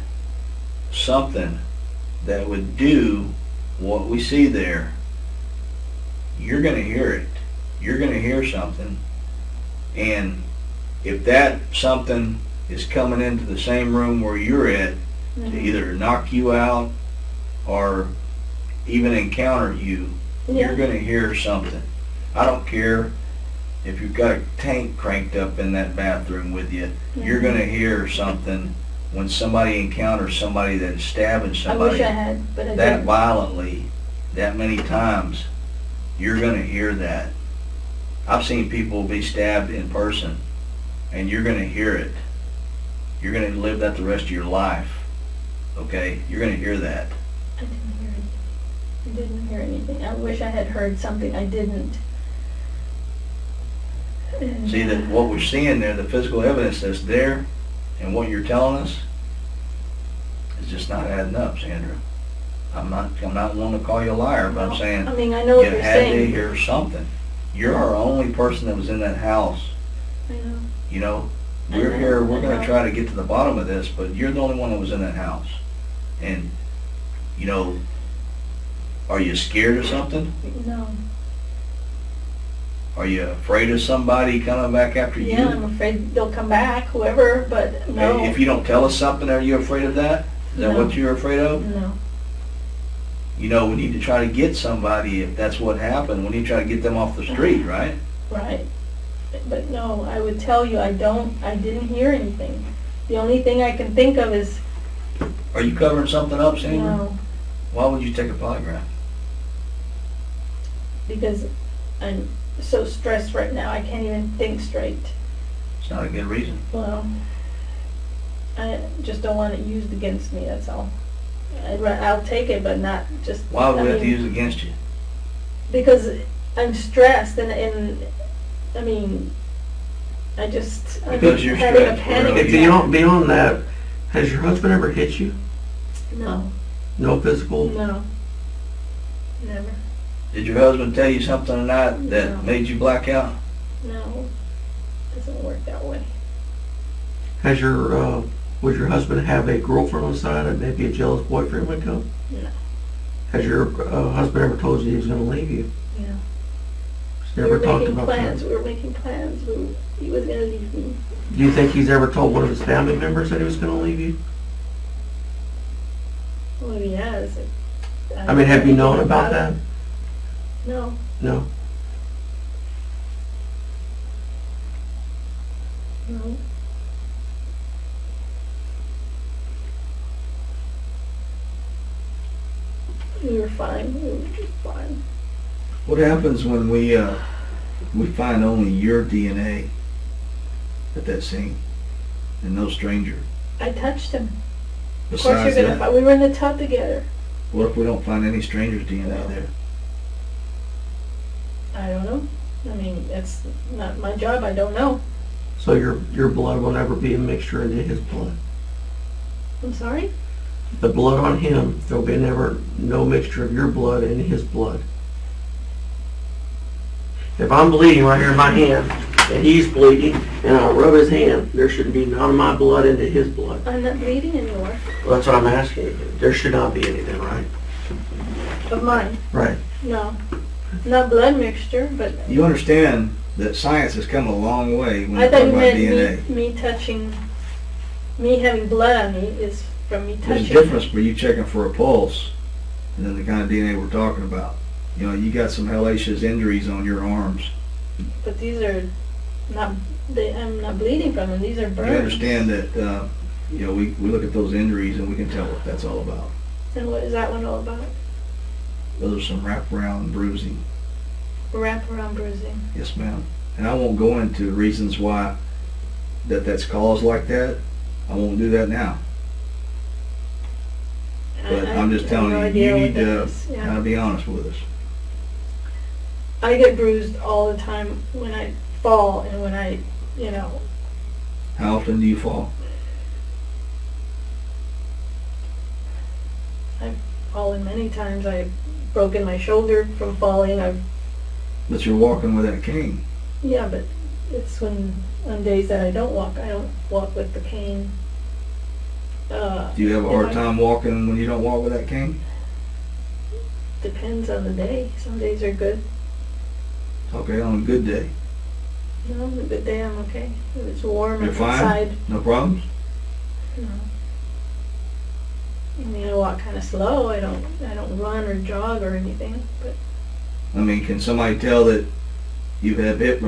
something that would do what we see there, you're going to hear it. You're going to hear something. And if that something is coming into the same room where you're at to either knock you out or even encounter you, you're going to hear something. I don't care if you've got a tank cranked up in that bathroom with you, you're going to hear something when somebody encounters somebody that is stabbing somebody. I wish I had, but I that didn't. violently, that many times, you're going to hear that. I've seen people be stabbed in person, and you're going to hear it. You're going to live that the rest of your life, okay? You're going to hear that. I didn't hear anything. I wish I had heard something. I didn't. And, See that what we're seeing there, the physical evidence that's there, and what you're telling us, is just not adding up, Sandra. I'm not wanting to call you a liar, but I'm saying I mean, I know what you you're had saying. to hear something. You're our only person that was in that house. I know. You know, I we're know, here. We're I going know. to try to get to the bottom of this, but you're the only one that was in that house. And you know, are you scared of something? No. Are you afraid of somebody coming back after you? Yeah, I'm afraid they'll come back, whoever, but no. If you don't tell us something, are you afraid of that? Is that No. what you're afraid of? No. You know, we need to try to get somebody, if that's what happened, we need to try to get them off the street, right? Right. but no, I would tell you, I didn't hear anything. The only thing I can think of is, Are you covering something up, Sandra? no, Why would you take a polygraph? because I'm so stressed right now, I can't even think straight. It's not a good reason. Well, I just don't want it used against me, that's all. I'll take it, but not just. Why would I we have to mean, use it against you? Because I'm stressed and I mean, I'm Because you're having a stressed, panic really. attack. Beyond that, has your husband ever hit you? No, No physical? no, never, Did your husband tell you something tonight that No. made you black out? no, doesn't work that way. Has would your husband have a girlfriend on the side and maybe a jealous boyfriend would come? No, Has your husband ever told you he was gonna leave you? yeah. He's We never were talked making about plans, that. we were making plans, he was gonna leave me. Do you think he's ever told one of his family members that he was gonna leave you? Well, he has. I mean, have you known anything about it. that? No, No. no. We were fine, we were just fine. What happens when we find only your DNA at that scene and no stranger? I touched him. Of course Besides you're gonna that, we were in the tub together. what if we don't find any stranger's DNA there? I don't know. I mean, it's not my job, I don't know. So your blood will never be a mixture into his blood. I'm sorry? The blood on him, there'll be no mixture of your blood and his blood. If I'm bleeding right here in my hand, and he's bleeding, and I rub his hand, there shouldn't be none of my blood into his blood. I'm not bleeding anymore. Well, that's what I'm asking you. There should not be anything, right? Of mine? Right. No. Not blood mixture, but You understand that science has come a long way when I you thought talk you about meant DNA. me touching, me having blood on me is from me There's a touching. difference for you checking for a pulse and then the kind of DNA we're talking about. You know, you got some hellacious injuries on your arms. But these are not, I'm not bleeding from them, these are burns. You understand that, you know, we look at those injuries and we can tell what that's all about. And what is that one all about? Those are some wraparound bruising. Wraparound bruising. Yes, ma'am. And I won't go into reasons why that's caused like that. I won't do that now. But I'm just I have telling no you, idea you what need that to is, yeah. kind of be honest with us. I get bruised all the time when I fall and when I, you know, How often do you fall? I've fallen many times. I've broken my shoulder from falling. But you're walking with that cane. Yeah, but it's on days that I don't walk with the cane. Do you have a if hard I- time walking when you don't walk with that cane? Depends on the day. Some days are good. Okay, on a good day. No, on a good day I'm okay. If it's warm You're and fine? outside, No problems? no. I mean, I walk kind of slow. I don't run or jog or anything. But I mean, can somebody tell that you've had hip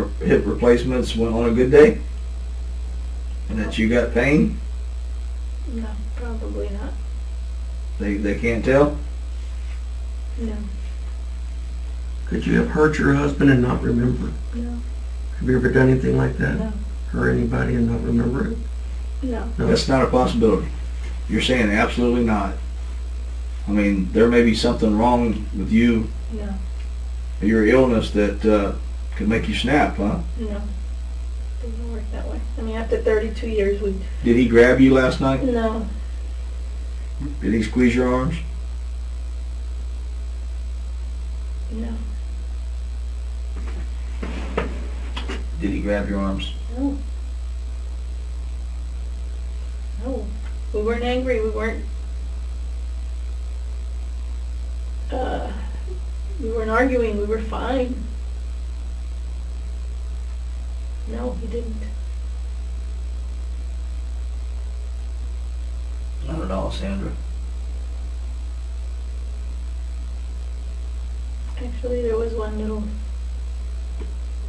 replacements on a good day? And that you got pain? no, probably not. They can't tell? No, Could you have hurt your husband and not remember? no, Have you ever done anything like that? no, Hurt anybody and not remember it? no. No. That's not a possibility. You're saying absolutely not. I mean, there may be something wrong with you, No, your illness that could make you snap, huh? no. Doesn't work that way. I mean, after 32 years, Did he grab you last night? no, Did he squeeze your arms? no, Did he grab your arms? no. No, we weren't angry. We weren't arguing. We were fine. No, he didn't. Not at all, Sandra. Actually, there was one little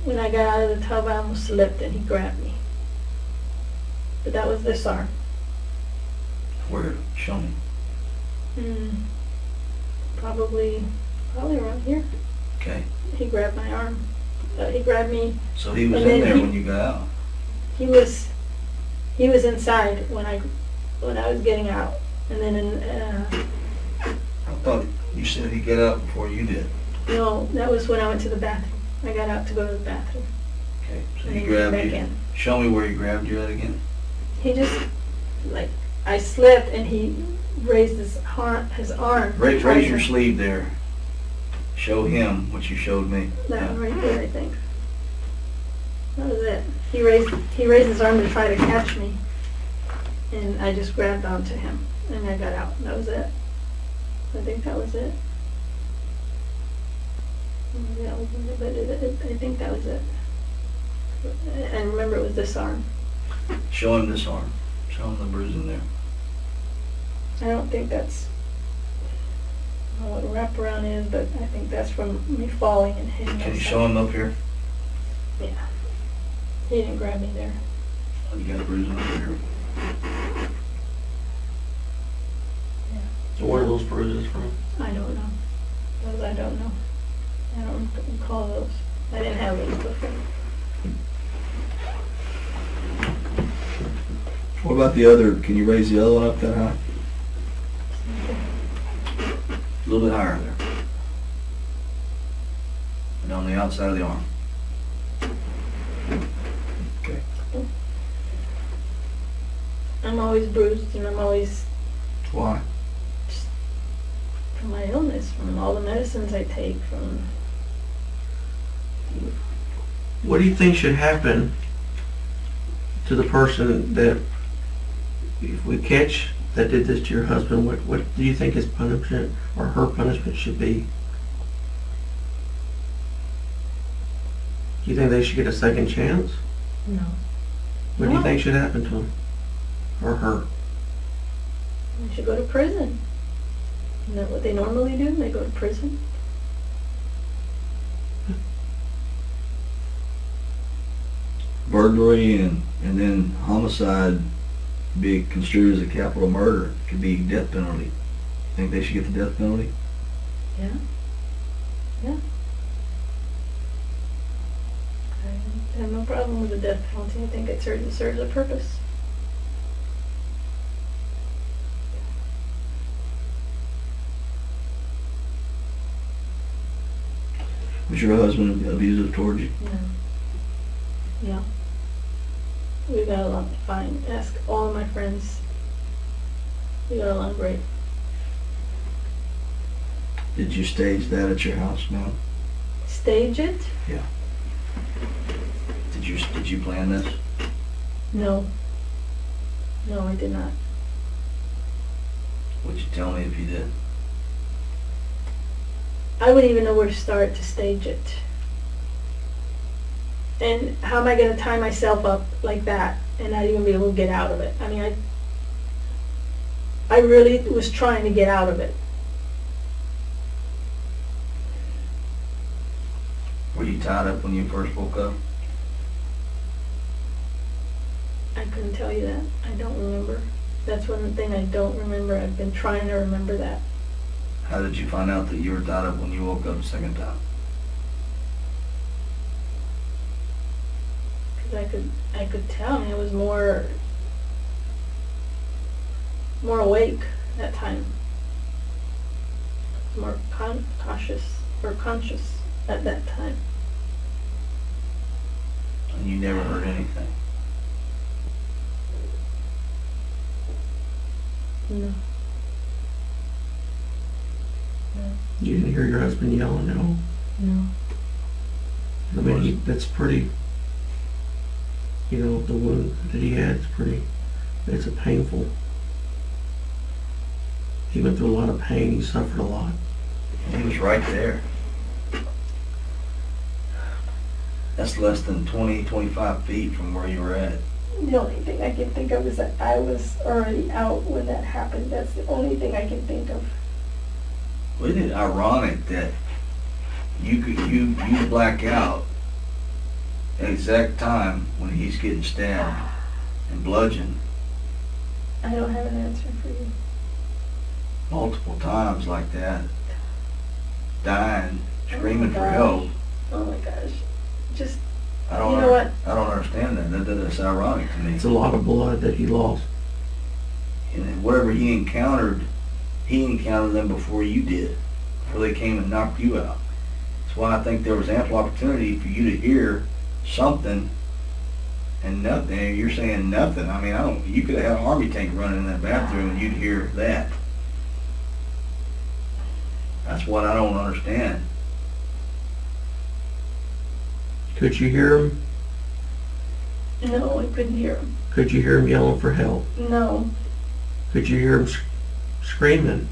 when I got out of the tub, I almost slipped and he grabbed me. But that was this arm. Where? Show me. Probably around here. Okay. He grabbed my arm. He grabbed me. So he was And in then there he- when you got out. He was inside when I was getting out, and then I thought you said he got out before you did. no, that was when I went to the bathroom. I got out to go to the bathroom. Okay. So And he then came grabbed back you. in. Show me where he grabbed you at again. He just I slipped and he raised his arm. Raise your sleeve there. Show him what you showed me. That one right there, I think. That was it. He raised his arm to try to catch me, and I just grabbed onto him, and I got out. That was it. I think that was it. That wasn't it, but I think that was it. I remember it was this arm. Show him this arm. Show him the bruising there. I don't think that's I don't know what wraparound is, but I think that's from me falling and hitting Can you myself. show him up here? Yeah. He didn't grab me there. Oh, you got a bruising up here. So where are those bruises from? I don't know. Those I don't know. I don't recall those. I didn't have those before. What about the other, can you raise the other one up that high? A little bit higher there. And on the outside of the arm. Okay. I'm always bruised and I'm always Why? from my illness, from all the medicines I take, from What do you think should happen to the person that, if we catch that did this to your husband, what do you think his punishment or her punishment should be? Do you think they should get a second chance? no. What do you No. think should happen to him or her? They should go to prison. Isn't that what they normally do? They go to prison. Burglary and then homicide be construed as a capital murder. It could be death penalty. Think they should get the death penalty? Yeah. Yeah. I have no problem with the death penalty. I think it serves a purpose. Was your husband abusive towards you? Yeah. Yeah. We got along fine. Ask all of my friends. We got along great. Did you stage that at your house, ma'am? Stage it? Did you plan this? No. No, I did not. Would you tell me if you did? I wouldn't even know where to start to stage it. And how am I going to tie myself up like that and not even be able to get out of it? I mean, I really was trying to get out of it. Were you tied up when you first woke up? I couldn't tell you that. I don't remember. That's one thing I don't remember. I've been trying to remember that. How did you find out that you were tied up when you woke up the second time? Because I could tell. I mean, I was more awake that time. More cautious or conscious at that time. And you never heard anything? No. You didn't hear your husband yelling at all? No. I mean, that's pretty, the wound that he had is pretty, it's a painful. He went through a lot of pain, he suffered a lot. He was right there. That's less than 20, 25 feet from where you were at. The only thing I can think of is that I was already out when that happened. That's the only thing I can think of. Well, isn't it ironic that you black out exact time when he's getting stabbed and bludgeoned I don't have an answer for you. multiple times like that, dying, Oh screaming my for gosh. help. Oh my gosh. Just, I don't, you know what? I don't understand that. That's ironic to me. It's a lot of blood that he lost. And then whatever he encountered them before you did, before they came and knocked you out. That's why I think there was ample opportunity for you to hear something and nothing. And you're saying nothing. I mean, you could have had an army tank running in that bathroom and you'd hear that. That's what I don't understand. Could you hear him? No, I couldn't hear him. Could you hear him yelling for help? No, Could you hear him screaming?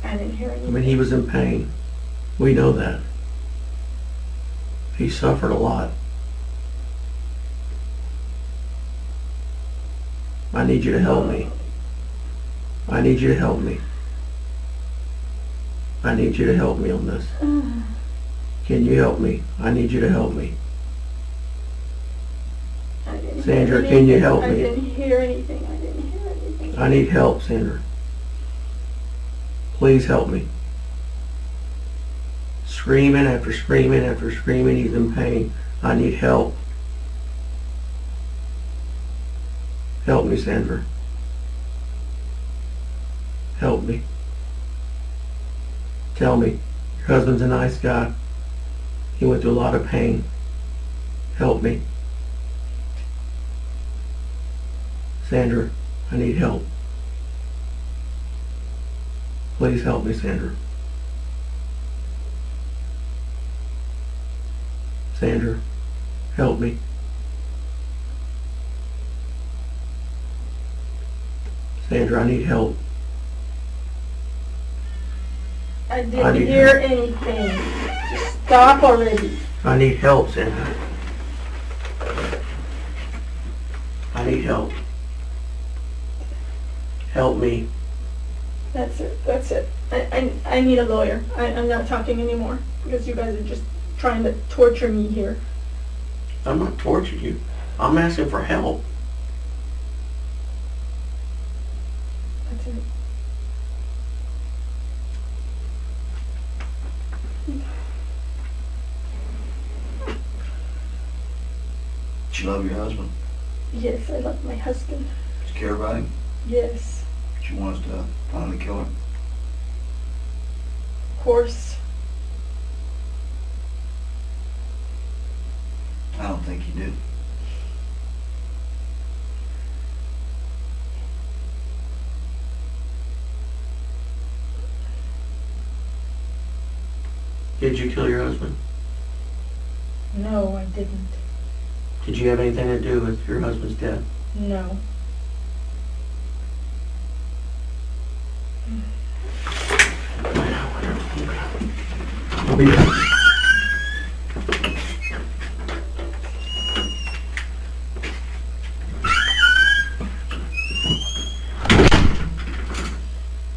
I didn't hear I anything. mean, he was in pain. We know that. He suffered a lot. I need you to help me. I need you to help me. I need you to help me on this. Can you help me? I need you to help me. I didn't Sandra, hear can you anything. help I me? didn't hear anything. I didn't hear anything. I need help, Sandra. Please help me. Screaming after screaming after screaming, he's in pain. I need help. Help me, Sandra. Help me. Tell me, your husband's a nice guy. He went through a lot of pain. Help me. Sandra, I need help. Please help me, Sandra. Sandra, help me. Sandra, I need help. I I didn't need hear anything. Just stop already. I need help, Sandra. I need help. Help me. That's it. That's it. I need a lawyer. I'm not talking anymore because you guys are just trying to torture me here. I'm not torturing you. I'm asking for help. That's it. Do you love your husband? Yes, I love my husband. Do you care about him? Yes, Do you want us to finally kill him? of course. I don't think you do. Did you kill your husband? No, I didn't. Did you have anything to do with your husband's death? No. I'll be back.